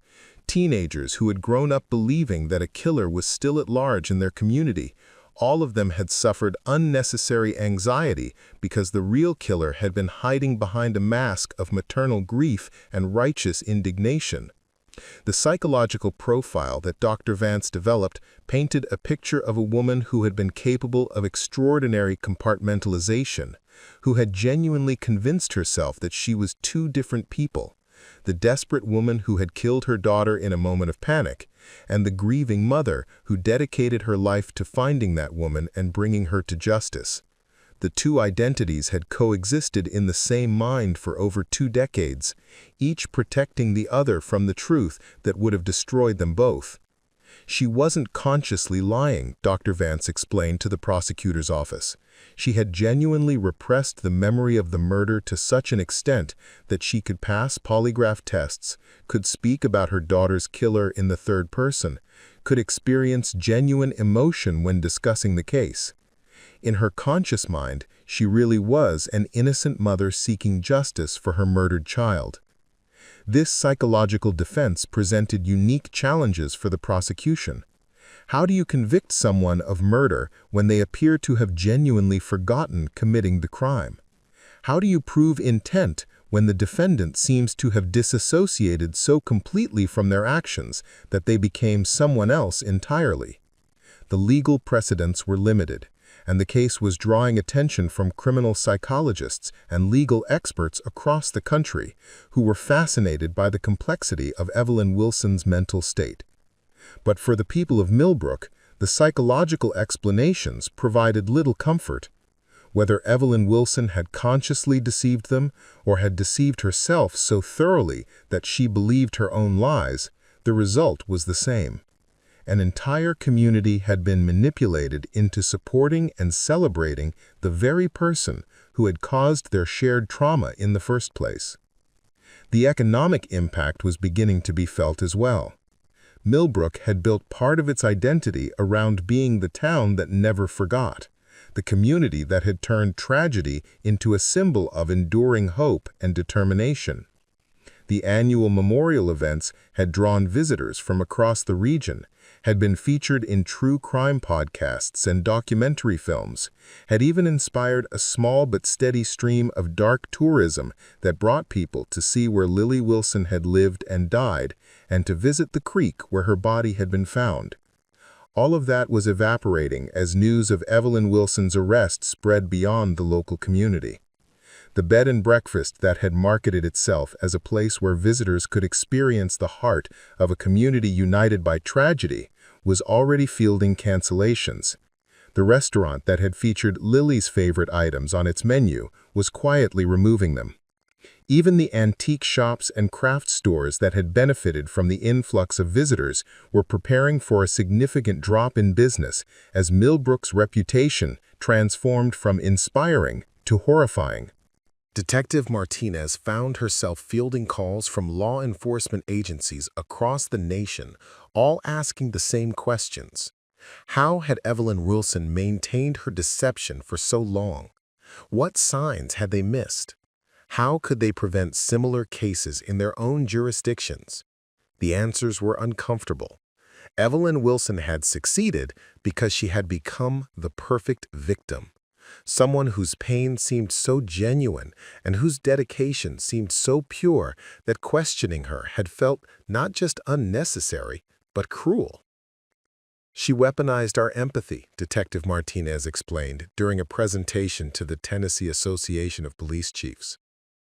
teenagers who had grown up believing that a killer was still at large in their community, all of them had suffered unnecessary anxiety because the real killer had been hiding behind a mask of maternal grief and righteous indignation. The psychological profile that Dr. Vance developed painted a picture of a woman who had been capable of extraordinary compartmentalization, who had genuinely convinced herself that she was two different people: the desperate woman who had killed her daughter in a moment of panic, and the grieving mother who dedicated her life to finding that woman and bringing her to justice. The two identities had coexisted in the same mind for over 2 decades, each protecting the other from the truth that would have destroyed them both. She wasn't consciously lying, Dr. Vance explained to the prosecutor's office. She had genuinely repressed the memory of the murder to such an extent that she could pass polygraph tests, could speak about her daughter's killer in the third person, could experience genuine emotion when discussing the case. In her conscious mind, she really was an innocent mother seeking justice for her murdered child. This psychological defense presented unique challenges for the prosecution. How do you convict someone of murder when they appear to have genuinely forgotten committing the crime? How do you prove intent when the defendant seems to have disassociated so completely from their actions that they became someone else entirely? The legal precedents were limited, and the case was drawing attention from criminal psychologists and legal experts across the country who were fascinated by the complexity of Evelyn Wilson's mental state. But for the people of Millbrook, the psychological explanations provided little comfort. Whether Evelyn Wilson had consciously deceived them or had deceived herself so thoroughly that she believed her own lies, the result was the same. An entire community had been manipulated into supporting and celebrating the very person who had caused their shared trauma in the first place. The economic impact was beginning to be felt as well. Millbrook had built part of its identity around being the town that never forgot, the community that had turned tragedy into a symbol of enduring hope and determination. The annual memorial events had drawn visitors from across the region, had been featured in true crime podcasts and documentary films, had even inspired a small but steady stream of dark tourism that brought people to see where Lily Wilson had lived and died, and to visit the creek where her body had been found. All of that was evaporating as news of Evelyn Wilson's arrest spread beyond the local community. The bed and breakfast that had marketed itself as a place where visitors could experience the heart of a community united by tragedy was already fielding cancellations. The restaurant that had featured Lily's favorite items on its menu was quietly removing them. Even the antique shops and craft stores that had benefited from the influx of visitors were preparing for a significant drop in business as Millbrook's reputation transformed from inspiring to horrifying. Detective Martinez found herself fielding calls from law enforcement agencies across the nation, all asking the same questions. How had Evelyn Wilson maintained her deception for so long? What signs had they missed? How could they prevent similar cases in their own jurisdictions? The answers were uncomfortable. Evelyn Wilson had succeeded because she had become the perfect victim. Someone whose pain seemed so genuine and whose dedication seemed so pure that questioning her had felt not just unnecessary, but cruel. She weaponized our empathy, Detective Martinez explained during a presentation to the Tennessee Association of Police Chiefs.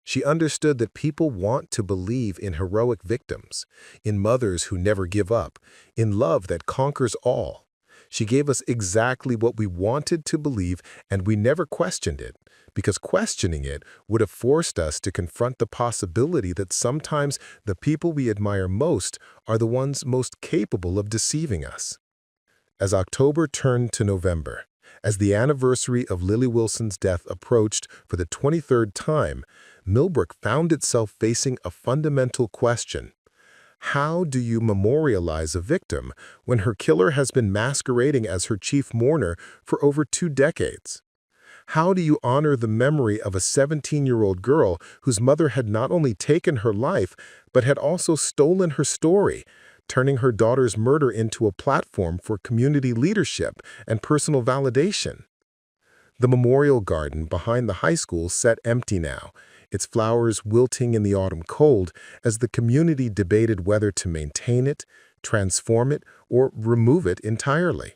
She understood that people want to believe in heroic victims, in mothers who never give up, in love that conquers all. She gave us exactly what we wanted to believe, and we never questioned it, because questioning it would have forced us to confront the possibility that sometimes the people we admire most are the ones most capable of deceiving us. As October turned to November, as the anniversary of Lily Wilson's death approached for the 23rd time, Millbrook found itself facing a fundamental question. How do you memorialize a victim when her killer has been masquerading as her chief mourner for over 2 decades? How do you honor the memory of a 17-year-old girl whose mother had not only taken her life, but had also stolen her story, turning her daughter's murder into a platform for community leadership and personal validation? The memorial garden behind the high school sat empty now, its flowers wilting in the autumn cold as the community debated whether to maintain it, transform it, or remove it entirely.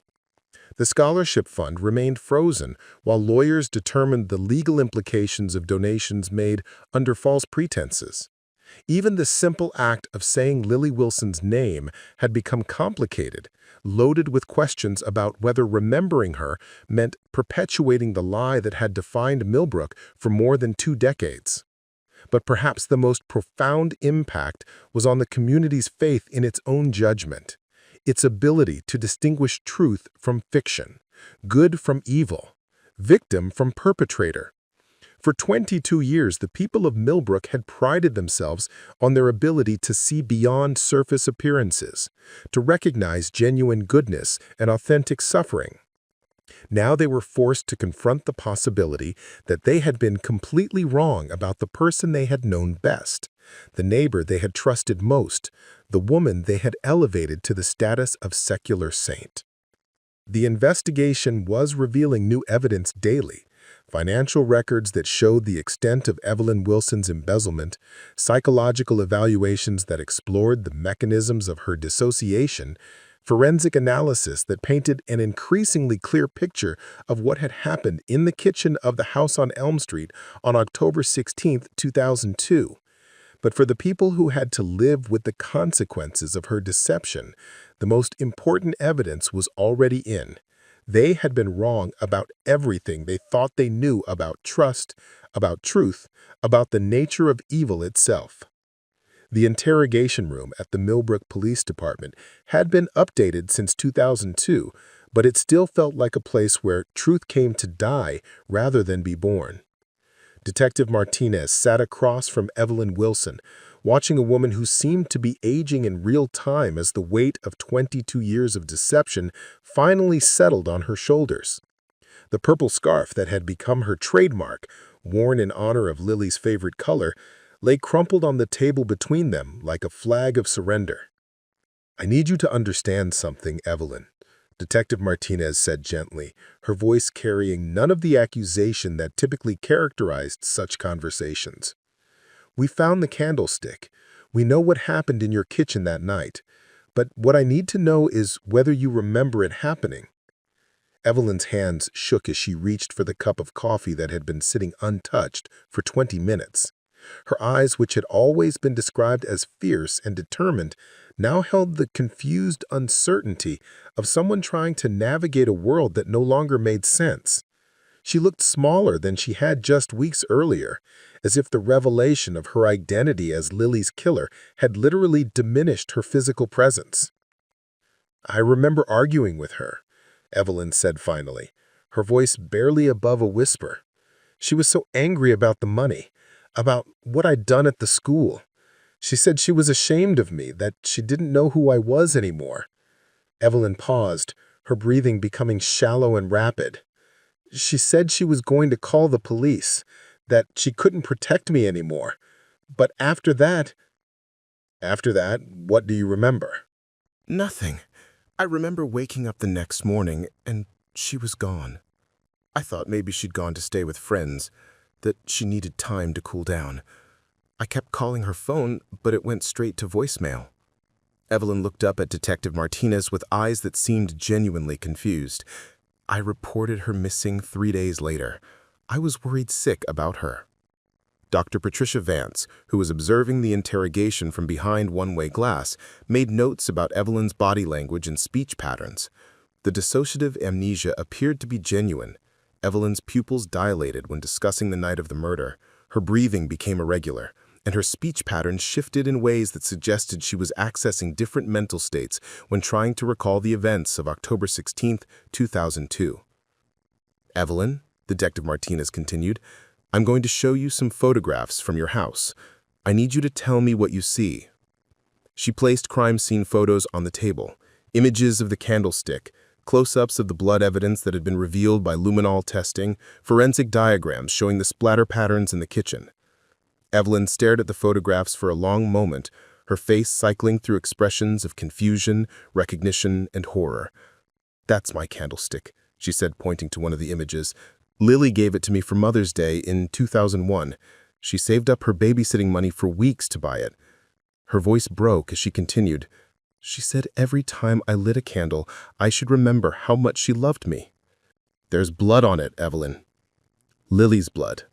The scholarship fund remained frozen while lawyers determined the legal implications of donations made under false pretenses. Even the simple act of saying Lily Wilson's name had become complicated, loaded with questions about whether remembering her meant perpetuating the lie that had defined Millbrook for more than 2 decades. But perhaps the most profound impact was on the community's faith in its own judgment, its ability to distinguish truth from fiction, good from evil, victim from perpetrator. For 22 years, the people of Millbrook had prided themselves on their ability to see beyond surface appearances, to recognize genuine goodness and authentic suffering. Now they were forced to confront the possibility that they had been completely wrong about the person they had known best, the neighbor they had trusted most, the woman they had elevated to the status of secular saint. The investigation was revealing new evidence daily. Financial records that showed the extent of Evelyn Wilson's embezzlement, psychological evaluations that explored the mechanisms of her dissociation, forensic analysis that painted an increasingly clear picture of what had happened in the kitchen of the house on Elm Street on October 16, 2002. But for the people who had to live with the consequences of her deception, the most important evidence was already in. They had been wrong about everything they thought they knew about trust, about truth, about the nature of evil itself. The interrogation room at the Millbrook Police Department had been updated since 2002, but it still felt like a place where truth came to die rather than be born. Detective Martinez sat across from Evelyn Wilson, watching a woman who seemed to be aging in real time as the weight of 22 years of deception finally settled on her shoulders. The purple scarf that had become her trademark, worn in honor of Lily's favorite color, lay crumpled on the table between them like a flag of surrender. "I need you to understand something, Evelyn," Detective Martinez said gently, her voice carrying none of the accusation that typically characterized such conversations. "We found the candlestick. We know what happened in your kitchen that night. But what I need to know is whether you remember it happening." Evelyn's hands shook as she reached for the cup of coffee that had been sitting untouched for 20 minutes. Her eyes, which had always been described as fierce and determined, now held the confused uncertainty of someone trying to navigate a world that no longer made sense. She looked smaller than she had just weeks earlier, as if the revelation of her identity as Lily's killer had literally diminished her physical presence. "I remember arguing with her," Evelyn said finally, her voice barely above a whisper. "She was so angry about the money, about what I'd done at the school. She said she was ashamed of me, that she didn't know who I was anymore." Evelyn paused, her breathing becoming shallow and rapid. "She said she was going to call the police, that she couldn't protect me anymore. But after that..." "After that, what do you remember?" Nothing. I remember waking up the next morning and she was gone. I thought maybe she'd gone to stay with friends, that she needed time to cool down. I kept calling her phone, but it went straight to voicemail." Evelyn looked up at Detective Martinez with eyes that seemed genuinely confused. "I reported her missing 3 days later. I was worried sick about her." Dr. Patricia Vance, who was observing the interrogation from behind one-way glass, made notes about Evelyn's body language and speech patterns. The dissociative amnesia appeared to be genuine. Evelyn's pupils dilated when discussing the night of the murder. Her breathing became irregular, and her speech patterns shifted in ways that suggested she was accessing different mental states when trying to recall the events of October 16, 2002. "Evelyn," Detective Martinez continued, "I'm going to show you some photographs from your house. I need you to tell me what you see." She placed crime scene photos on the table, images of the candlestick, close-ups of the blood evidence that had been revealed by luminol testing, forensic diagrams showing the splatter patterns in the kitchen. Evelyn stared at the photographs for a long moment, her face cycling through expressions of confusion, recognition, and horror. "That's my candlestick," she said, pointing to one of the images. "Lily gave it to me for Mother's Day in 2001. She saved up her babysitting money for weeks to buy it." Her voice broke as she continued. "She said every time I lit a candle, I should remember how much she loved me." "There's blood on it, Evelyn." "Lily's blood."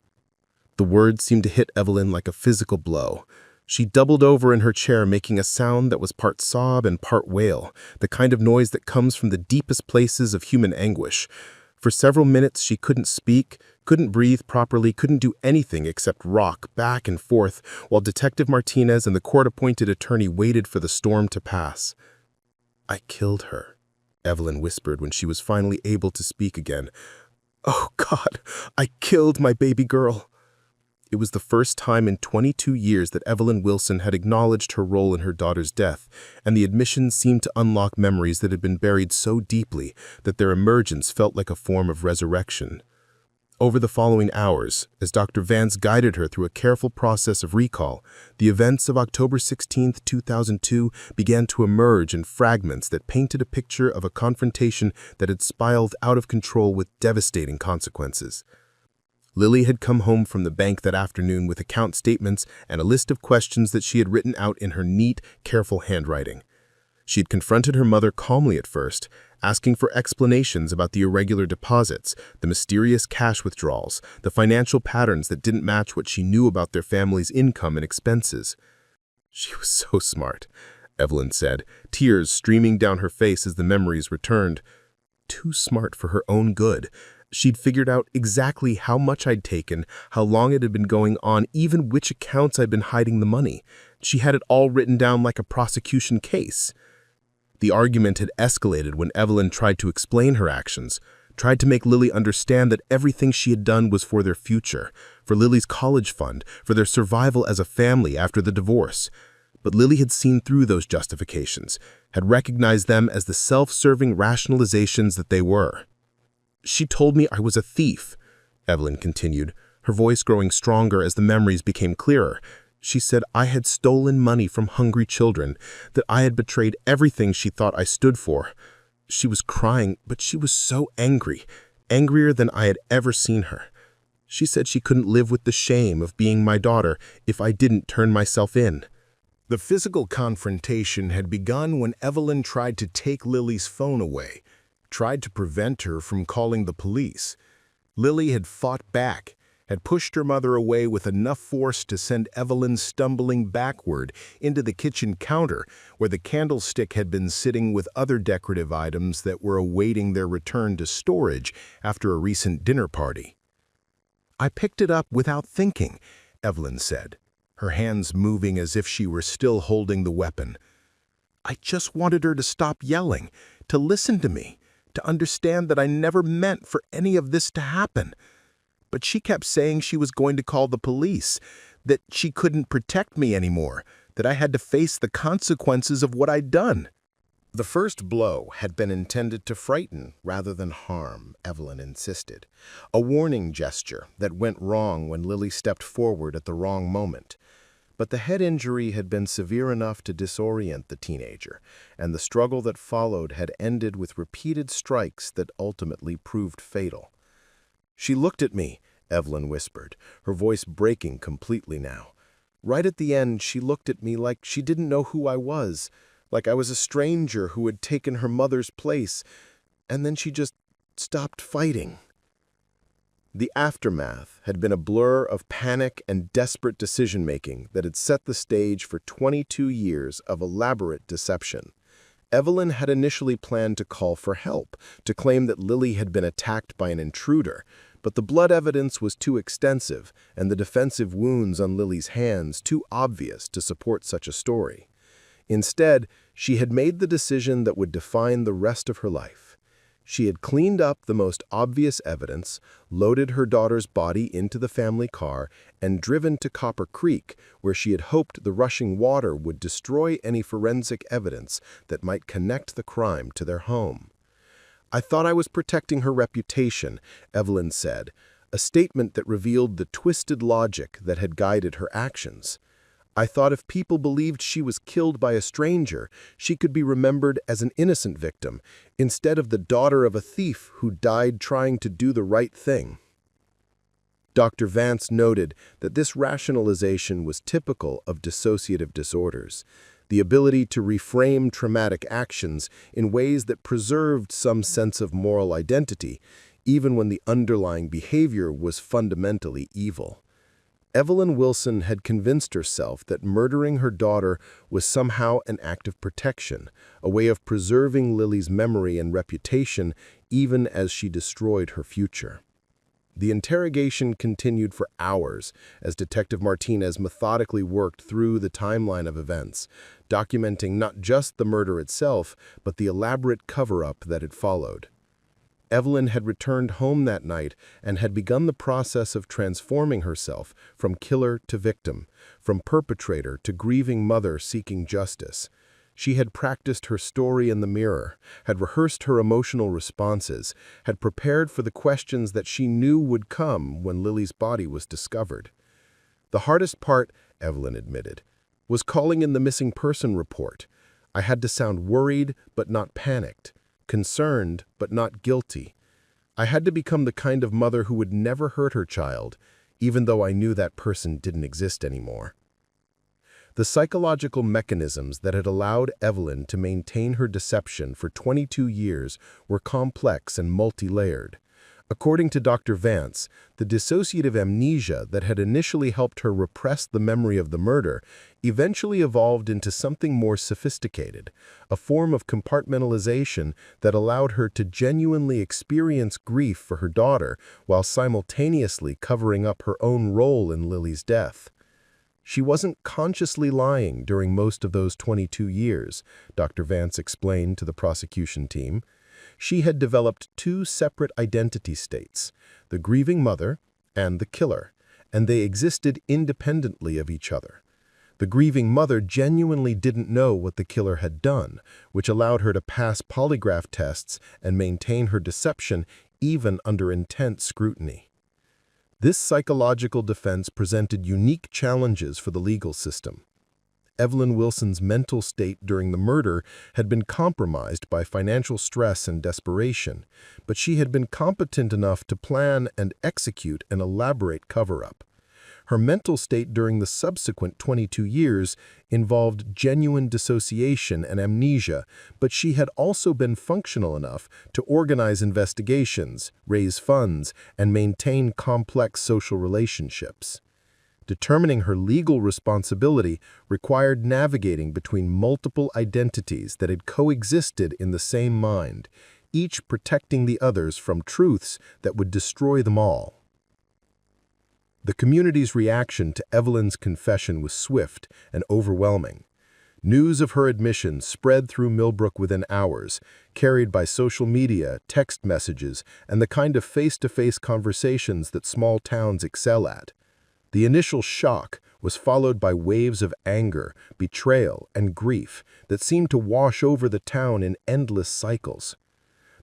The words seemed to hit Evelyn like a physical blow. She doubled over in her chair, making a sound that was part sob and part wail, the kind of noise that comes from the deepest places of human anguish. For several minutes, she couldn't speak, couldn't breathe properly, couldn't do anything except rock back and forth, while Detective Martinez and the court-appointed attorney waited for the storm to pass. "I killed her," Evelyn whispered when she was finally able to speak again. "Oh, God, I killed my baby girl." It was the first time in 22 years that Evelyn Wilson had acknowledged her role in her daughter's death, and the admission seemed to unlock memories that had been buried so deeply that their emergence felt like a form of resurrection. Over the following hours, as Dr. Vance guided her through a careful process of recall, the events of October 16, 2002 began to emerge in fragments that painted a picture of a confrontation that had spiraled out of control with devastating consequences. Lily had come home from the bank that afternoon with account statements and a list of questions that she had written out in her neat, careful handwriting. She had confronted her mother calmly at first, asking for explanations about the irregular deposits, the mysterious cash withdrawals, the financial patterns that didn't match what she knew about their family's income and expenses. She was so smart, Evelyn said, tears streaming down her face as the memories returned. Too smart for her own good. She'd figured out exactly how much I'd taken, how long it had been going on, even which accounts I'd been hiding the money. She had it all written down like a prosecution case. The argument had escalated when Evelyn tried to explain her actions, tried to make Lily understand that everything she had done was for their future, for Lily's college fund, for their survival as a family after the divorce. But Lily had seen through those justifications, had recognized them as the self-serving rationalizations that they were. "She told me I was a thief," Evelyn continued, her voice growing stronger as the memories became clearer. "She said I had stolen money from hungry children, that I had betrayed everything she thought I stood for. She was crying, but she was so angry, angrier than I had ever seen her. She said she couldn't live with the shame of being my daughter if I didn't turn myself in." The physical confrontation had begun when Evelyn tried to take Lily's phone away, tried to prevent her from calling the police. Lily had fought back, had pushed her mother away with enough force to send Evelyn stumbling backward into the kitchen counter where the candlestick had been sitting with other decorative items that were awaiting their return to storage after a recent dinner party. "I picked it up without thinking," Evelyn said, her hands moving as if she were still holding the weapon. "I just wanted her to stop yelling, to listen to me, to understand that I never meant for any of this to happen. But she kept saying she was going to call the police, that she couldn't protect me anymore, that I had to face the consequences of what I'd done." The first blow had been intended to frighten rather than harm, Evelyn insisted. A warning gesture that went wrong when Lily stepped forward at the wrong moment. But the head injury had been severe enough to disorient the teenager, and the struggle that followed had ended with repeated strikes that ultimately proved fatal. "She looked at me," Evelyn whispered, her voice breaking completely now. "Right at the end, she looked at me like she didn't know who I was, like I was a stranger who had taken her mother's place, and then she just stopped fighting." The aftermath had been a blur of panic and desperate decision-making that had set the stage for 22 years of elaborate deception. Evelyn had initially planned to call for help, to claim that Lily had been attacked by an intruder, but the blood evidence was too extensive and the defensive wounds on Lily's hands too obvious to support such a story. Instead, she had made the decision that would define the rest of her life. She had cleaned up the most obvious evidence, loaded her daughter's body into the family car, and driven to Copper Creek, where she had hoped the rushing water would destroy any forensic evidence that might connect the crime to their home. "I thought I was protecting her reputation," Evelyn said, a statement that revealed the twisted logic that had guided her actions. "I thought if people believed she was killed by a stranger, she could be remembered as an innocent victim, instead of the daughter of a thief who died trying to do the right thing." Dr. Vance noted that this rationalization was typical of dissociative disorders, the ability to reframe traumatic actions in ways that preserved some sense of moral identity, even when the underlying behavior was fundamentally evil. Evelyn Wilson had convinced herself that murdering her daughter was somehow an act of protection, a way of preserving Lily's memory and reputation even as she destroyed her future. The interrogation continued for hours as Detective Martinez methodically worked through the timeline of events, documenting not just the murder itself, but the elaborate cover-up that had followed. Evelyn had returned home that night and had begun the process of transforming herself from killer to victim, from perpetrator to grieving mother seeking justice. She had practiced her story in the mirror, had rehearsed her emotional responses, had prepared for the questions that she knew would come when Lily's body was discovered. The hardest part, Evelyn admitted, was calling in the missing person report. I had to sound worried but not panicked, concerned but not guilty. I had to become the kind of mother who would never hurt her child, even though I knew that person didn't exist anymore. The psychological mechanisms that had allowed Evelyn to maintain her deception for 22 years were complex and multi-layered. According to Dr. Vance, the dissociative amnesia that had initially helped her repress the memory of the murder eventually evolved into something more sophisticated, a form of compartmentalization that allowed her to genuinely experience grief for her daughter while simultaneously covering up her own role in Lily's death. She wasn't consciously lying during most of those 22 years, Dr. Vance explained to the prosecution team. She had developed two separate identity states, the grieving mother and the killer, and they existed independently of each other. The grieving mother genuinely didn't know what the killer had done, which allowed her to pass polygraph tests and maintain her deception even under intense scrutiny. This psychological defense presented unique challenges for the legal system. Evelyn Wilson's mental state during the murder had been compromised by financial stress and desperation, but she had been competent enough to plan and execute an elaborate cover-up. Her mental state during the subsequent 22 years involved genuine dissociation and amnesia, but she had also been functional enough to organize investigations, raise funds, and maintain complex social relationships. Determining her legal responsibility required navigating between multiple identities that had coexisted in the same mind, each protecting the others from truths that would destroy them all. The community's reaction to Evelyn's confession was swift and overwhelming. News of her admission spread through Millbrook within hours, carried by social media, text messages, and the kind of face-to-face conversations that small towns excel at. The initial shock was followed by waves of anger, betrayal, and grief that seemed to wash over the town in endless cycles.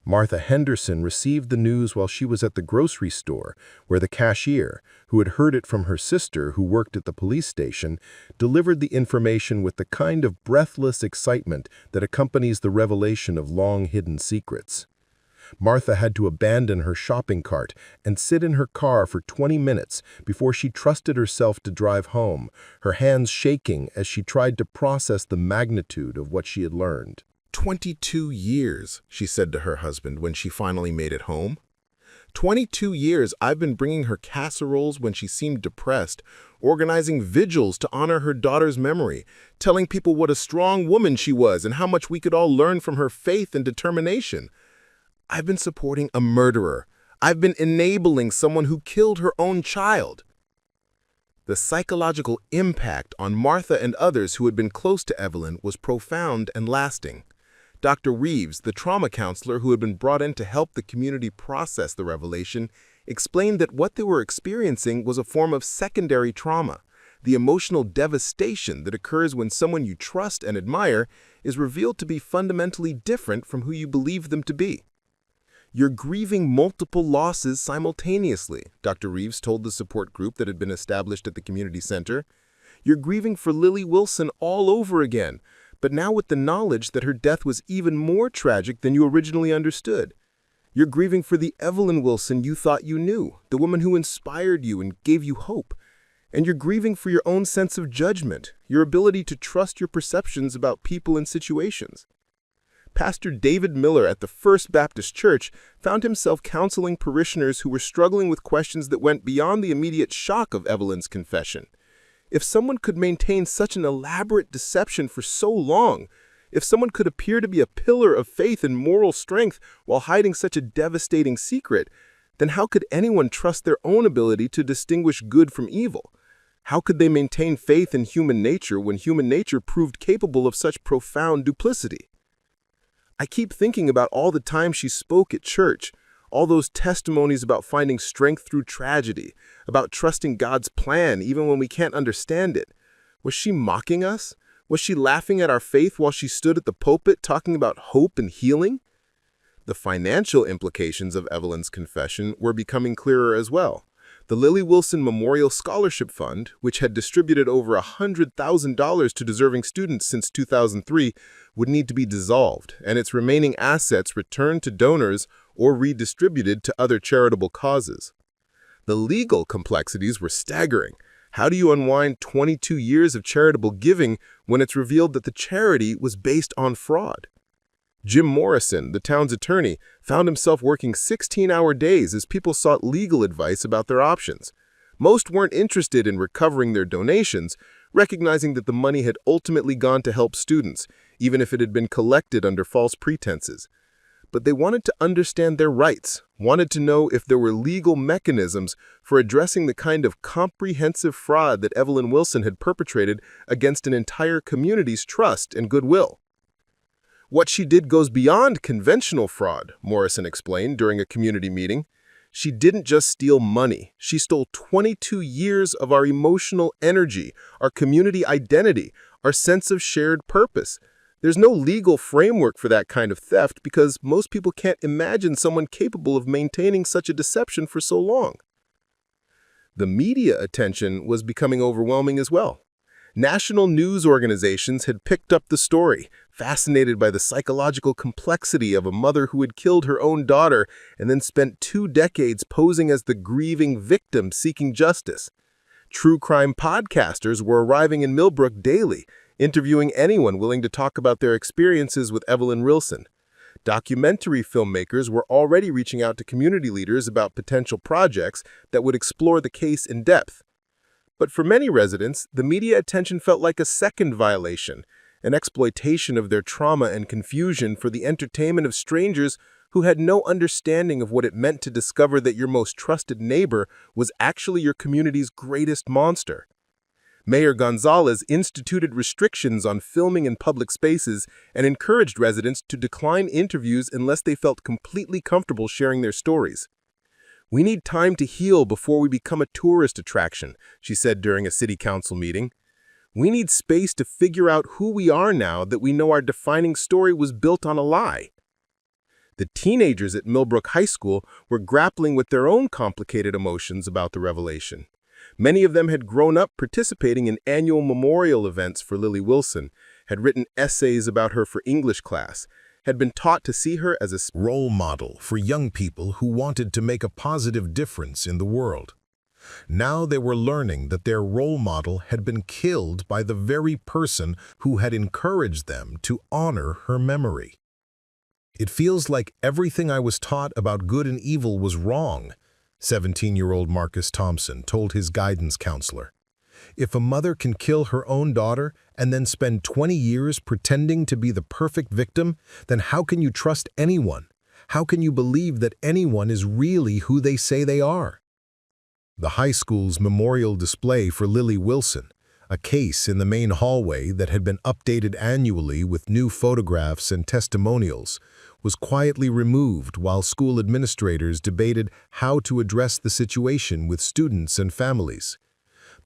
Martha Henderson received the news while she was at the grocery store, where the cashier, who had heard it from her sister who worked at the police station, delivered the information with the kind of breathless excitement that accompanies the revelation of long-hidden secrets. Martha had to abandon her shopping cart and sit in her car for 20 minutes before she trusted herself to drive home, her hands shaking as she tried to process the magnitude of what she had learned. 22 years, she said to her husband when she finally made it home. 22 years I've been bringing her casseroles when she seemed depressed, organizing vigils to honor her daughter's memory, telling people what a strong woman she was and how much we could all learn from her faith and determination. I've been supporting a murderer. I've been enabling someone who killed her own child. The psychological impact on Martha and others who had been close to Evelyn was profound and lasting. Dr. Reeves, the trauma counselor who had been brought in to help the community process the revelation, explained that what they were experiencing was a form of secondary trauma, the emotional devastation that occurs when someone you trust and admire is revealed to be fundamentally different from who you believe them to be. You're grieving multiple losses simultaneously, Dr. Reeves told the support group that had been established at the community center. You're grieving for Lily Wilson all over again, but now with the knowledge that her death was even more tragic than you originally understood. You're grieving for the Evelyn Wilson you thought you knew, the woman who inspired you and gave you hope. And you're grieving for your own sense of judgment, your ability to trust your perceptions about people and situations. Pastor David Miller at the First Baptist Church found himself counseling parishioners who were struggling with questions that went beyond the immediate shock of Evelyn's confession. If someone could maintain such an elaborate deception for so long, if someone could appear to be a pillar of faith and moral strength while hiding such a devastating secret, then how could anyone trust their own ability to distinguish good from evil? How could they maintain faith in human nature when human nature proved capable of such profound duplicity? I keep thinking about all the times she spoke at church, all those testimonies about finding strength through tragedy, about trusting God's plan even when we can't understand it. Was she mocking us? Was she laughing at our faith while she stood at the pulpit talking about hope and healing? The financial implications of Evelyn's confession were becoming clearer as well. The Lily Wilson Memorial Scholarship Fund, which had distributed over $100,000 to deserving students since 2003, would need to be dissolved, and its remaining assets returned to donors or redistributed to other charitable causes. The legal complexities were staggering. How do you unwind 22 years of charitable giving when it's revealed that the charity was based on fraud? Jim Morrison, the town's attorney, found himself working 16-hour days as people sought legal advice about their options. Most weren't interested in recovering their donations, recognizing that the money had ultimately gone to help students, even if it had been collected under false pretenses. But they wanted to understand their rights, wanted to know if there were legal mechanisms for addressing the kind of comprehensive fraud that Evelyn Wilson had perpetrated against an entire community's trust and goodwill. What she did goes beyond conventional fraud, Morrison explained during a community meeting. She didn't just steal money. She stole 22 years of our emotional energy, our community identity, our sense of shared purpose. There's no legal framework for that kind of theft because most people can't imagine someone capable of maintaining such a deception for so long. The media attention was becoming overwhelming as well. National news organizations had picked up the story, fascinated by the psychological complexity of a mother who had killed her own daughter and then spent 2 decades posing as the grieving victim seeking justice. True crime podcasters were arriving in Millbrook daily, interviewing anyone willing to talk about their experiences with Evelyn Wilson. Documentary filmmakers were already reaching out to community leaders about potential projects that would explore the case in depth. But for many residents, the media attention felt like a second violation, an exploitation of their trauma and confusion for the entertainment of strangers who had no understanding of what it meant to discover that your most trusted neighbor was actually your community's greatest monster. Mayor Gonzalez instituted restrictions on filming in public spaces and encouraged residents to decline interviews unless they felt completely comfortable sharing their stories. "We need time to heal before we become a tourist attraction," she said during a city council meeting. "We need space to figure out who we are now that we know our defining story was built on a lie." The teenagers at Millbrook High School were grappling with their own complicated emotions about the revelation. Many of them had grown up participating in annual memorial events for Lily Wilson, had written essays about her for English class, had been taught to see her as a Role model for young people who wanted to make a positive difference in the world. Now they were learning that their role model had been killed by the very person who had encouraged them to honor her memory. "It feels like everything I was taught about good and evil was wrong," 17-year-old Marcus Thompson told his guidance counselor. "If a mother can kill her own daughter and then spend 20 years pretending to be the perfect victim, then how can you trust anyone? How can you believe that anyone is really who they say they are?" The high school's memorial display for Lily Wilson, a case in the main hallway that had been updated annually with new photographs and testimonials, was quietly removed while school administrators debated how to address the situation with students and families.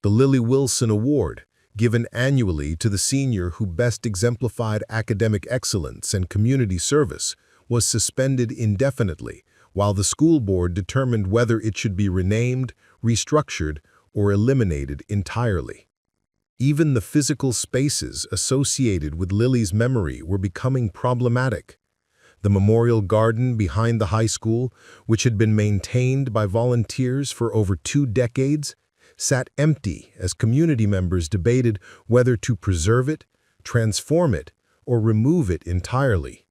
The Lily Wilson Award, given annually to the senior who best exemplified academic excellence and community service, was suspended indefinitely, while the school board determined whether it should be renamed, restructured, or eliminated entirely. Even the physical spaces associated with Lily's memory were becoming problematic. The memorial garden behind the high school, which had been maintained by volunteers for over 2 decades, sat empty as community members debated whether to preserve it, transform it, or remove it entirely.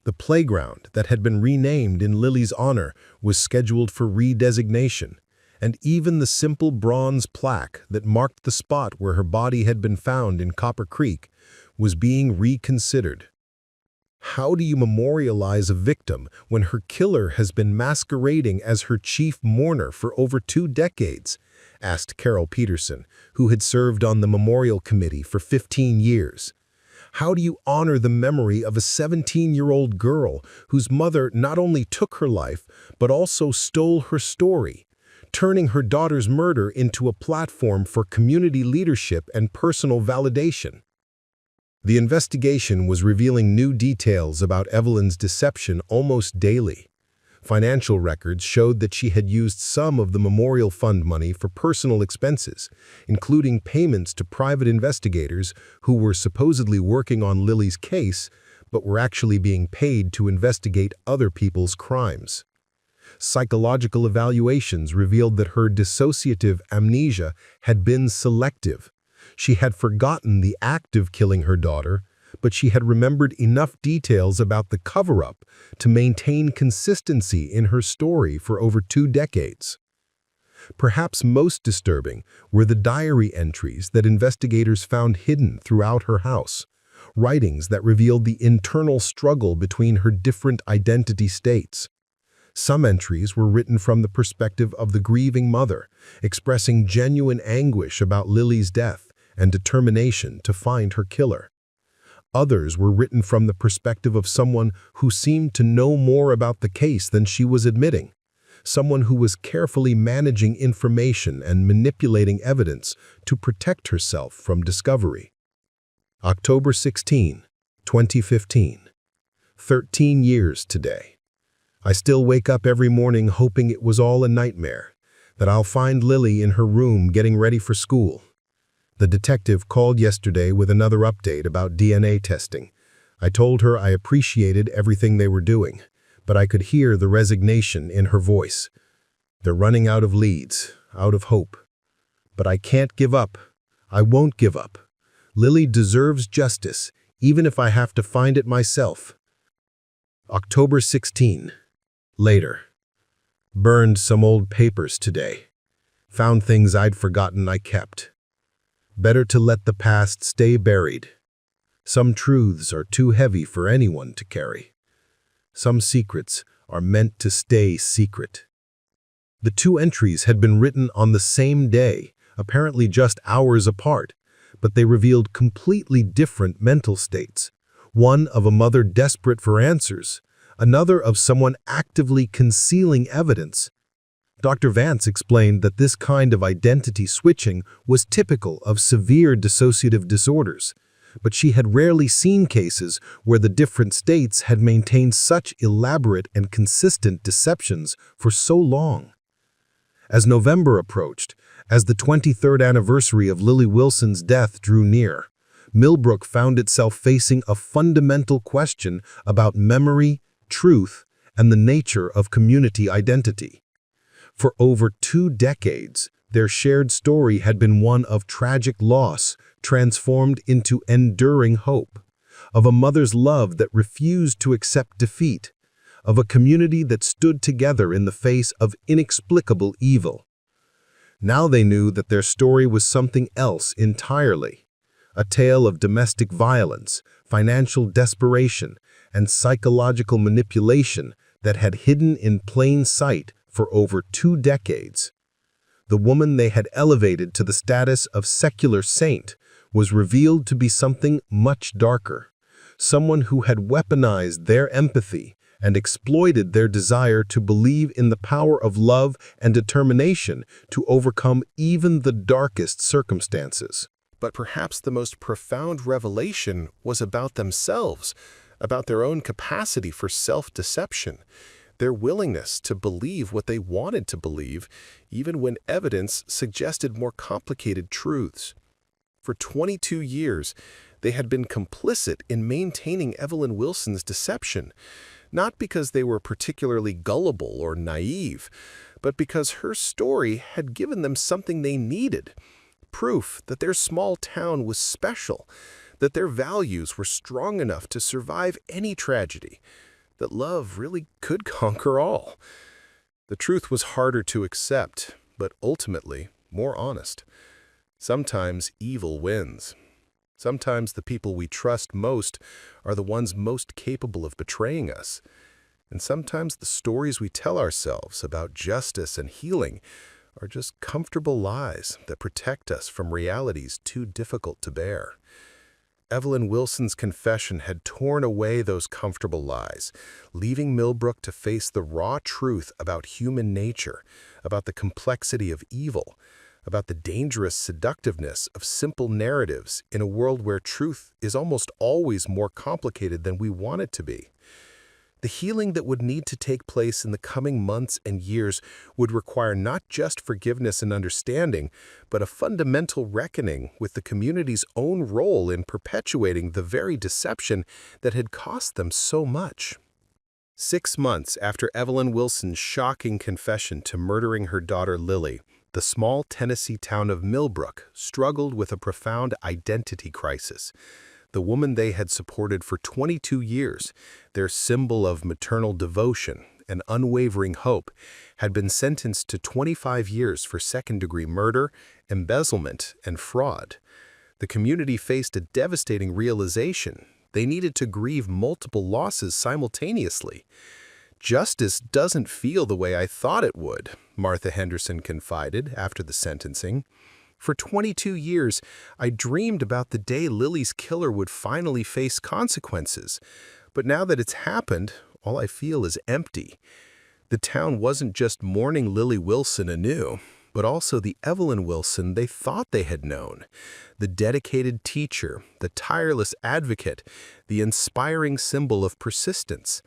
The playground that had been renamed in Lily's honor was scheduled for redesignation, and even the simple bronze plaque that marked the spot where her body had been found in Copper Creek was being reconsidered. How do you memorialize a victim when her killer has been masquerading as her chief mourner for over 2 decades? Asked Carol Peterson, who had served on the memorial committee for 15 years. How do you honor the memory of a 17-year-old girl whose mother not only took her life, but also stole her story, turning her daughter's murder into a platform for community leadership and personal validation? The investigation was revealing new details about Evelyn's deception almost daily. Financial records showed that she had used some of the memorial fund money for personal expenses, including payments to private investigators who were supposedly working on Lily's case, but were actually being paid to investigate other people's crimes. Psychological evaluations revealed that her dissociative amnesia had been selective. She had forgotten the act of killing her daughter, but she had remembered enough details about the cover-up to maintain consistency in her story for over 2 decades. Perhaps most disturbing were the diary entries that investigators found hidden throughout her house, writings that revealed the internal struggle between her different identity states. Some entries were written from the perspective of the grieving mother, expressing genuine anguish about Lily's death and determination to find her killer. Others were written from the perspective of someone who seemed to know more about the case than she was admitting, someone who was carefully managing information and manipulating evidence to protect herself from discovery. October 16, 2015. 13 years today. I still wake up every morning hoping it was all a nightmare, that I'll find Lily in her room getting ready for school. The detective called yesterday with another update about DNA testing. I told her I appreciated everything they were doing, but I could hear the resignation in her voice. They're running out of leads, out of hope. But I can't give up. I won't give up. Lily deserves justice, even if I have to find it myself. October 16. Later. Burned some old papers today. Found things I'd forgotten I kept. Better to let the past stay buried. Some truths are too heavy for anyone to carry. Some secrets are meant to stay secret. The 2 entries had been written on the same day, apparently just hours apart, but they revealed completely different mental states. One of a mother desperate for answers, another of someone actively concealing evidence. Dr. Vance explained that this kind of identity switching was typical of severe dissociative disorders, but she had rarely seen cases where the different states had maintained such elaborate and consistent deceptions for so long. As November approached, as the 23rd anniversary of Lily Wilson's death drew near, Millbrook found itself facing a fundamental question about memory, truth, and the nature of community identity. For over 2 decades, their shared story had been one of tragic loss transformed into enduring hope, of a mother's love that refused to accept defeat, of a community that stood together in the face of inexplicable evil. Now they knew that their story was something else entirely, a tale of domestic violence, financial desperation, and psychological manipulation that had hidden in plain sight for over 2 decades. The woman they had elevated to the status of secular saint was revealed to be something much darker, someone who had weaponized their empathy and exploited their desire to believe in the power of love and determination to overcome even the darkest circumstances. But perhaps the most profound revelation was about themselves, about their own capacity for self-deception, their willingness to believe what they wanted to believe, even when evidence suggested more complicated truths. For 22 years, they had been complicit in maintaining Evelyn Wilson's deception, not because they were particularly gullible or naive, but because her story had given them something they needed, proof that their small town was special, that their values were strong enough to survive any tragedy. that love really could conquer all. The truth was harder to accept, but ultimately more honest. Sometimes evil wins. Sometimes the people we trust most are the ones most capable of betraying us. And sometimes the stories we tell ourselves about justice and healing are just comfortable lies that protect us from realities too difficult to bear. Evelyn Wilson's confession had torn away those comfortable lies, leaving Millbrook to face the raw truth about human nature, about the complexity of evil, about the dangerous seductiveness of simple narratives in a world where truth is almost always more complicated than we want it to be. The healing that would need to take place in the coming months and years would require not just forgiveness and understanding, but a fundamental reckoning with the community's own role in perpetuating the very deception that had cost them so much. 6 months after Evelyn Wilson's shocking confession to murdering her daughter Lily, the small Tennessee town of Millbrook struggled with a profound identity crisis. The woman they had supported for 22 years, their symbol of maternal devotion and unwavering hope, had been sentenced to 25 years for second-degree murder, embezzlement, and fraud. The community faced a devastating realization. They needed to grieve multiple losses simultaneously. "Justice doesn't feel the way I thought it would," Martha Henderson confided after the sentencing. "For 22 years, I dreamed about the day Lily's killer would finally face consequences. But now that it's happened, all I feel is empty." The town wasn't just mourning Lily Wilson anew, but also the Evelyn Wilson they thought they had known. The dedicated teacher, the tireless advocate, the inspiring symbol of persistence.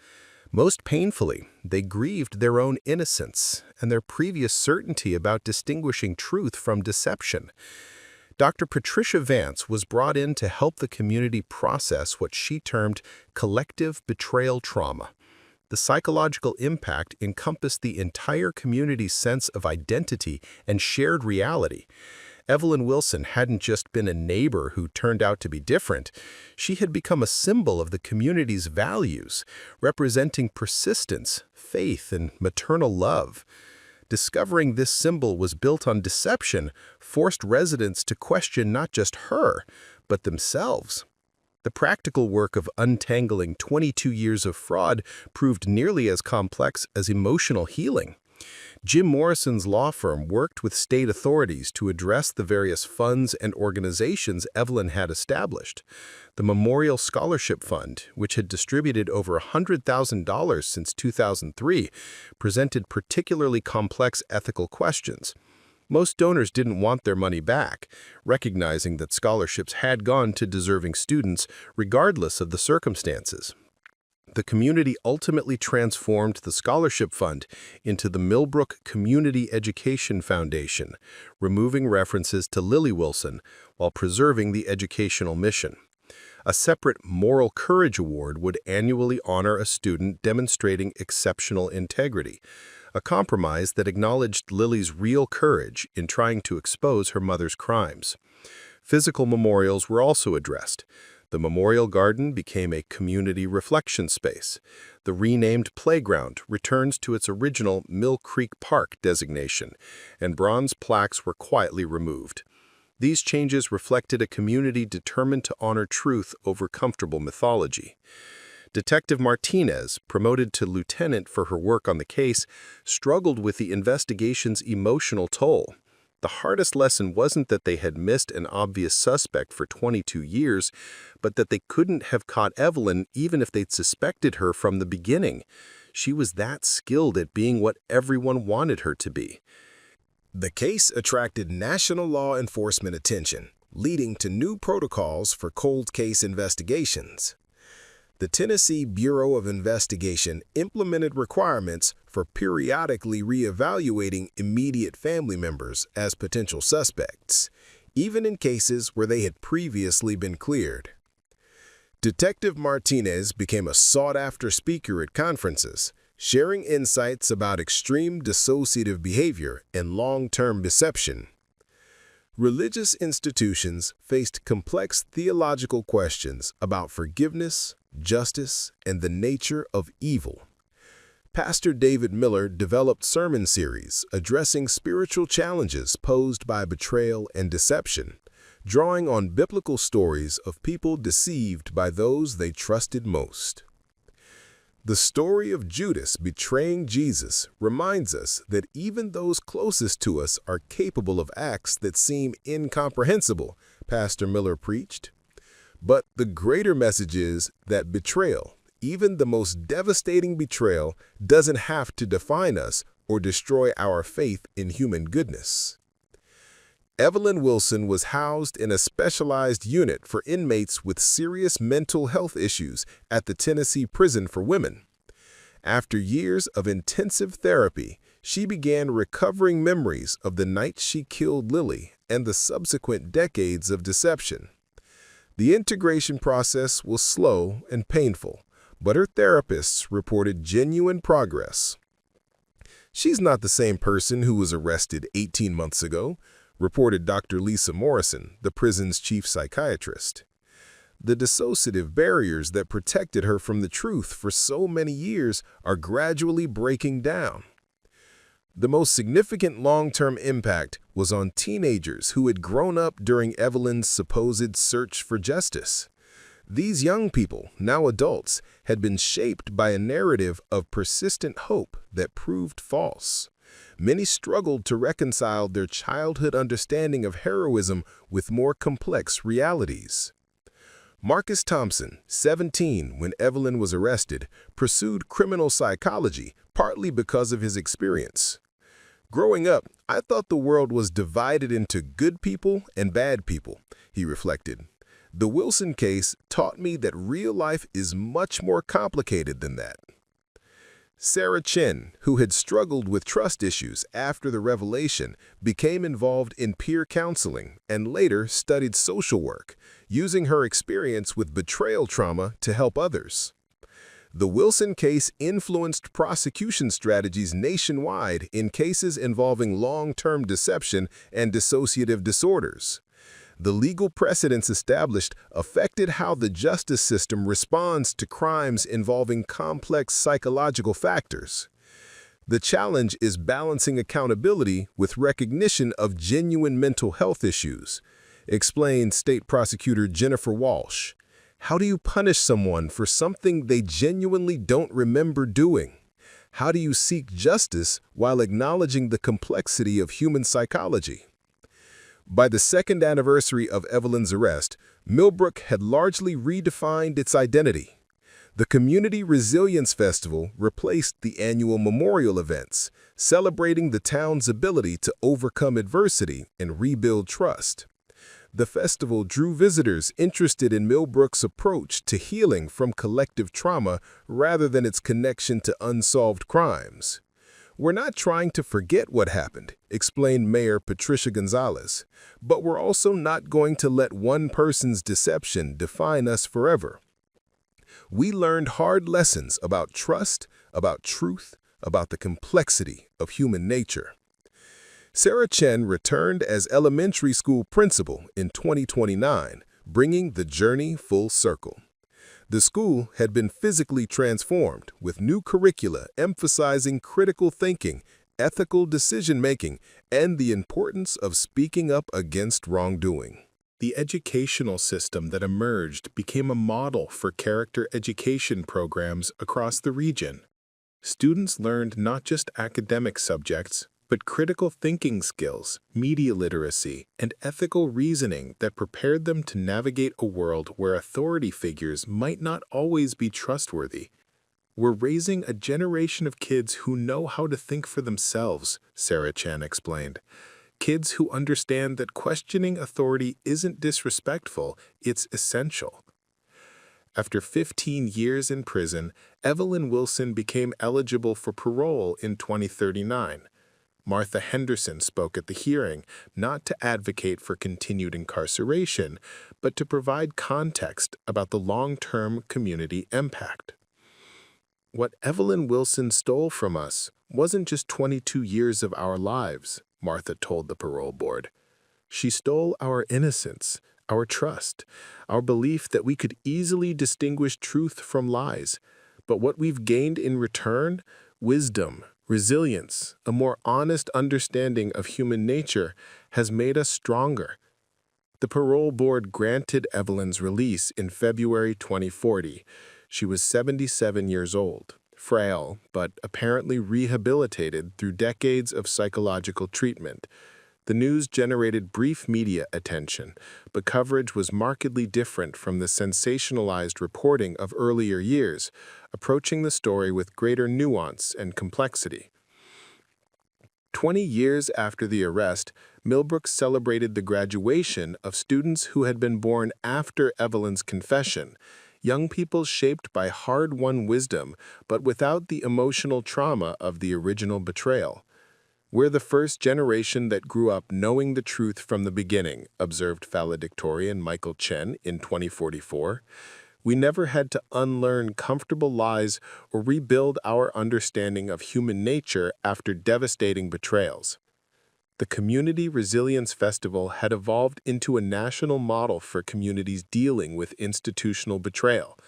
Most painfully, they grieved their own innocence and their previous certainty about distinguishing truth from deception. Dr. Patricia Vance was brought in to help the community process what she termed collective betrayal trauma. The psychological impact encompassed the entire community's sense of identity and shared reality. Evelyn Wilson hadn't just been a neighbor who turned out to be different. She had become a symbol of the community's values, representing persistence, faith, and maternal love. Discovering this symbol was built on deception forced residents to question not just her, but themselves. The practical work of untangling 22 years of fraud proved nearly as complex as emotional healing. Jim Morrison's law firm worked with state authorities to address the various funds and organizations Evelyn had established. The Memorial Scholarship Fund, which had distributed over $100,000 since 2003, presented particularly complex ethical questions. Most donors didn't want their money back, recognizing that scholarships had gone to deserving students regardless of the circumstances. The community ultimately transformed the scholarship fund into the Millbrook Community Education Foundation, removing references to Lily Wilson while preserving the educational mission. A separate Moral Courage Award would annually honor a student demonstrating exceptional integrity, a compromise that acknowledged Lily's real courage in trying to expose her mother's crimes. Physical memorials were also addressed. The Memorial Garden became a community reflection space. The renamed playground returns to its original Mill Creek Park designation, and bronze plaques were quietly removed. These changes reflected a community determined to honor truth over comfortable mythology. Detective Martinez, promoted to lieutenant for her work on the case, struggled with the investigation's emotional toll. The hardest lesson wasn't that they had missed an obvious suspect for 22 years, but that they couldn't have caught Evelyn even if they'd suspected her from the beginning. She was that skilled at being what everyone wanted her to be. The case attracted national law enforcement attention, leading to new protocols for cold case investigations. The Tennessee Bureau of Investigation implemented requirements for periodically reevaluating immediate family members as potential suspects, even in cases where they had previously been cleared. Detective Martinez became a sought-after speaker at conferences, sharing insights about extreme dissociative behavior and long-term deception. Religious institutions faced complex theological questions about forgiveness, Justice and the Nature of Evil. Pastor David Miller developed sermon series addressing spiritual challenges posed by betrayal and deception, drawing on biblical stories of people deceived by those they trusted most. The story of Judas betraying Jesus reminds us that even those closest to us are capable of acts that seem incomprehensible, Pastor Miller preached. But the greater message is that betrayal, even the most devastating betrayal, doesn't have to define us or destroy our faith in human goodness. Evelyn Wilson was housed in a specialized unit for inmates with serious mental health issues at the Tennessee Prison for Women. After years of intensive therapy, she began recovering memories of the night she killed Lily and the subsequent decades of deception. The integration process was slow and painful, but her therapists reported genuine progress. "She's not the same person who was arrested 18 months ago," reported Dr. Lisa Morrison, the prison's chief psychiatrist. "The dissociative barriers that protected her from the truth for so many years are gradually breaking down." The most significant long-term impact was on teenagers who had grown up during Evelyn's supposed search for justice. These young people, now adults, had been shaped by a narrative of persistent hope that proved false. Many struggled to reconcile their childhood understanding of heroism with more complex realities. Marcus Thompson, 17 when Evelyn was arrested, pursued criminal psychology partly because of his experience. "Growing up, I thought the world was divided into good people and bad people," he reflected. "The Wilson case taught me that real life is much more complicated than that." Sarah Chen, who had struggled with trust issues after the revelation, became involved in peer counseling and later studied social work, using her experience with betrayal trauma to help others. The Wilson case influenced prosecution strategies nationwide in cases involving long-term deception and dissociative disorders. The legal precedents established affected how the justice system responds to crimes involving complex psychological factors. The challenge is balancing accountability with recognition of genuine mental health issues, explained State Prosecutor Jennifer Walsh. "How do you punish someone for something they genuinely don't remember doing? How do you seek justice while acknowledging the complexity of human psychology?" By the second anniversary of Evelyn's arrest, Millbrook had largely redefined its identity. The Community Resilience Festival replaced the annual memorial events, celebrating the town's ability to overcome adversity and rebuild trust. The festival drew visitors interested in Millbrook's approach to healing from collective trauma rather than its connection to unsolved crimes. "We're not trying to forget what happened," explained Mayor Patricia Gonzalez, "but we're also not going to let one person's deception define us forever. We learned hard lessons about trust, about truth, about the complexity of human nature." Sarah Chen returned as elementary school principal in 2029, bringing the journey full circle. The school had been physically transformed with new curricula emphasizing critical thinking, ethical decision-making, and the importance of speaking up against wrongdoing. The educational system that emerged became a model for character education programs across the region. Students learned not just academic subjects, but critical thinking skills, media literacy, and ethical reasoning that prepared them to navigate a world where authority figures might not always be trustworthy. "We're raising a generation of kids who know how to think for themselves," Sarah Chen explained. "Kids who understand that questioning authority isn't disrespectful, it's essential." After 15 years in prison, Evelyn Wilson became eligible for parole in 2039. Martha Henderson spoke at the hearing, not to advocate for continued incarceration, but to provide context about the long-term community impact. "What Evelyn Wilson stole from us wasn't just 22 years of our lives," Martha told the parole board. "She stole our innocence, our trust, our belief that we could easily distinguish truth from lies. But what we've gained in return? Wisdom, resilience, a more honest understanding of human nature has made us stronger. The parole board granted Evelyn's release in February 2040. She was 77 years old, frail, but apparently rehabilitated through decades of psychological treatment. The news generated brief media attention, but coverage was markedly different from the sensationalized reporting of earlier years, approaching the story with greater nuance and complexity. 20 years after the arrest, Millbrook celebrated the graduation of students who had been born after Evelyn's confession, young people shaped by hard-won wisdom, but without the emotional trauma of the original betrayal. "We're the first generation that grew up knowing the truth from the beginning," observed valedictorian Michael Chen in 2044. "We never had to unlearn comfortable lies or rebuild our understanding of human nature after devastating betrayals." The Community Resilience Festival had evolved into a national model for communities dealing with institutional betrayal.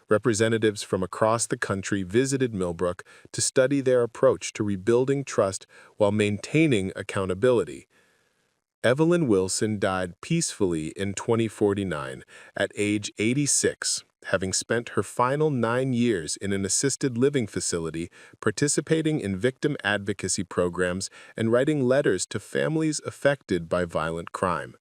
Representatives from across the country visited Millbrook to study their approach to rebuilding trust while maintaining accountability. Evelyn Wilson died peacefully in 2049 at age 86, having spent her final 9 years in an assisted living facility, participating in victim advocacy programs and writing letters to families affected by violent crime.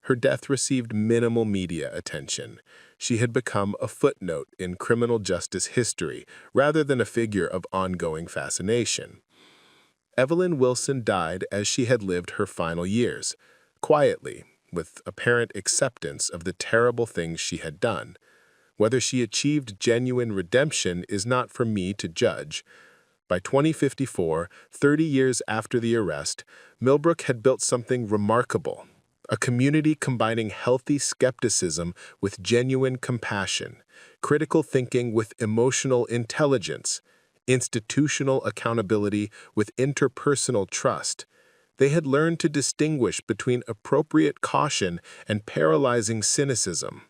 Her death received minimal media attention. She had become a footnote in criminal justice history rather than a figure of ongoing fascination. Evelyn Wilson died as she had lived her final years, quietly, with apparent acceptance of the terrible things she had done. Whether she achieved genuine redemption is not for me to judge. By 2054, 30 years after the arrest, Millbrook had built something remarkable. A community combining healthy skepticism with genuine compassion, critical thinking with emotional intelligence, institutional accountability with interpersonal trust. They had learned to distinguish between appropriate caution and paralyzing cynicism.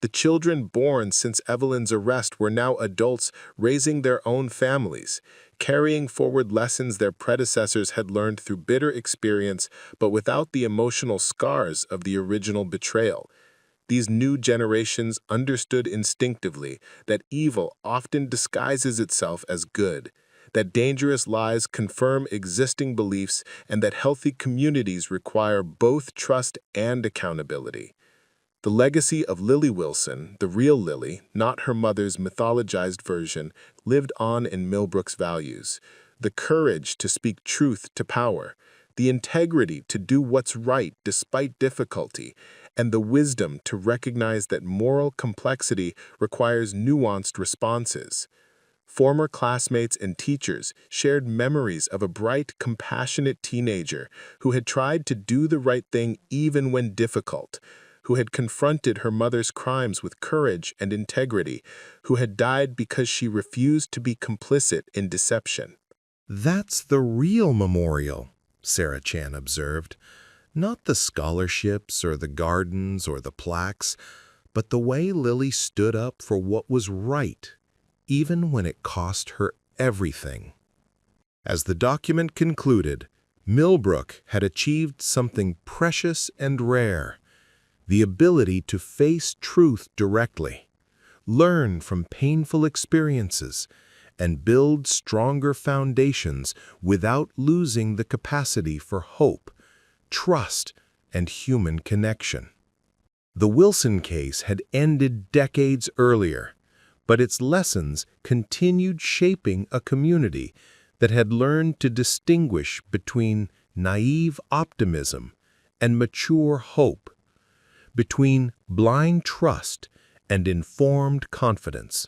The children born since Evelyn's arrest were now adults raising their own families, carrying forward lessons their predecessors had learned through bitter experience but without the emotional scars of the original betrayal. These new generations understood instinctively that evil often disguises itself as good, that dangerous lies confirm existing beliefs, and that healthy communities require both trust and accountability. The legacy of Lily Wilson, the real Lily, not her mother's mythologized version, lived on in Millbrook's values. The courage to speak truth to power, the integrity to do what's right despite difficulty, and the wisdom to recognize that moral complexity requires nuanced responses. Former classmates and teachers shared memories of a bright, compassionate teenager who had tried to do the right thing even when difficult, who had confronted her mother's crimes with courage and integrity, who had died because she refused to be complicit in deception. "That's the real memorial," Sarah Chan observed. "Not the scholarships or the gardens or the plaques, but the way Lily stood up for what was right, even when it cost her everything." As the document concluded, Millbrook had achieved something precious and rare: the ability to face truth directly, learn from painful experiences, and build stronger foundations without losing the capacity for hope, trust, and human connection. The Wilson case had ended decades earlier, but its lessons continued shaping a community that had learned to distinguish between naive optimism and mature hope, between blind trust and informed confidence,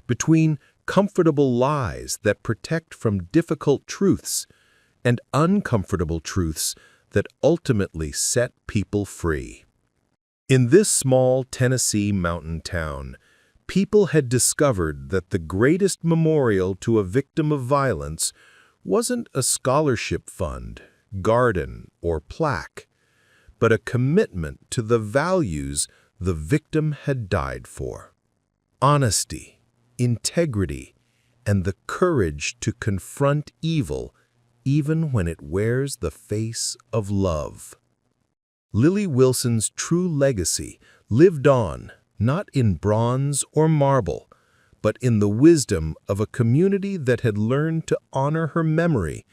between comfortable lies that protect from difficult truths and uncomfortable truths that ultimately set people free. In this small Tennessee mountain town, people had discovered that the greatest memorial to a victim of violence wasn't a scholarship fund, garden, or plaque, but a commitment to the values the victim had died for. Honesty, integrity, and the courage to confront evil even when it wears the face of love. Lily Wilson's true legacy lived on, not in bronze or marble, but in the wisdom of a community that had learned to honor her memory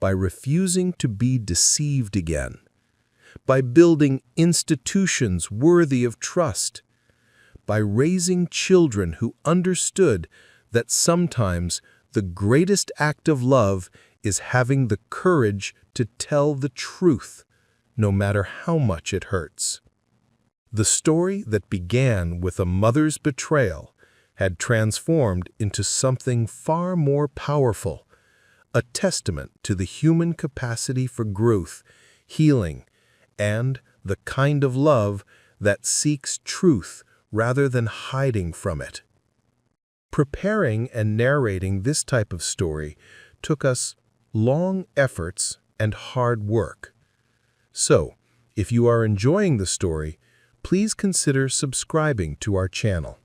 by refusing to be deceived again, by building institutions worthy of trust, by raising children who understood that sometimes the greatest act of love is having the courage to tell the truth, no matter how much it hurts. The story that began with a mother's betrayal had transformed into something far more powerful, a testament to the human capacity for growth, healing, and the kind of love that seeks truth rather than hiding from it. Preparing and narrating this type of story took us long efforts and hard work. So, if you are enjoying the story, please consider subscribing to our channel.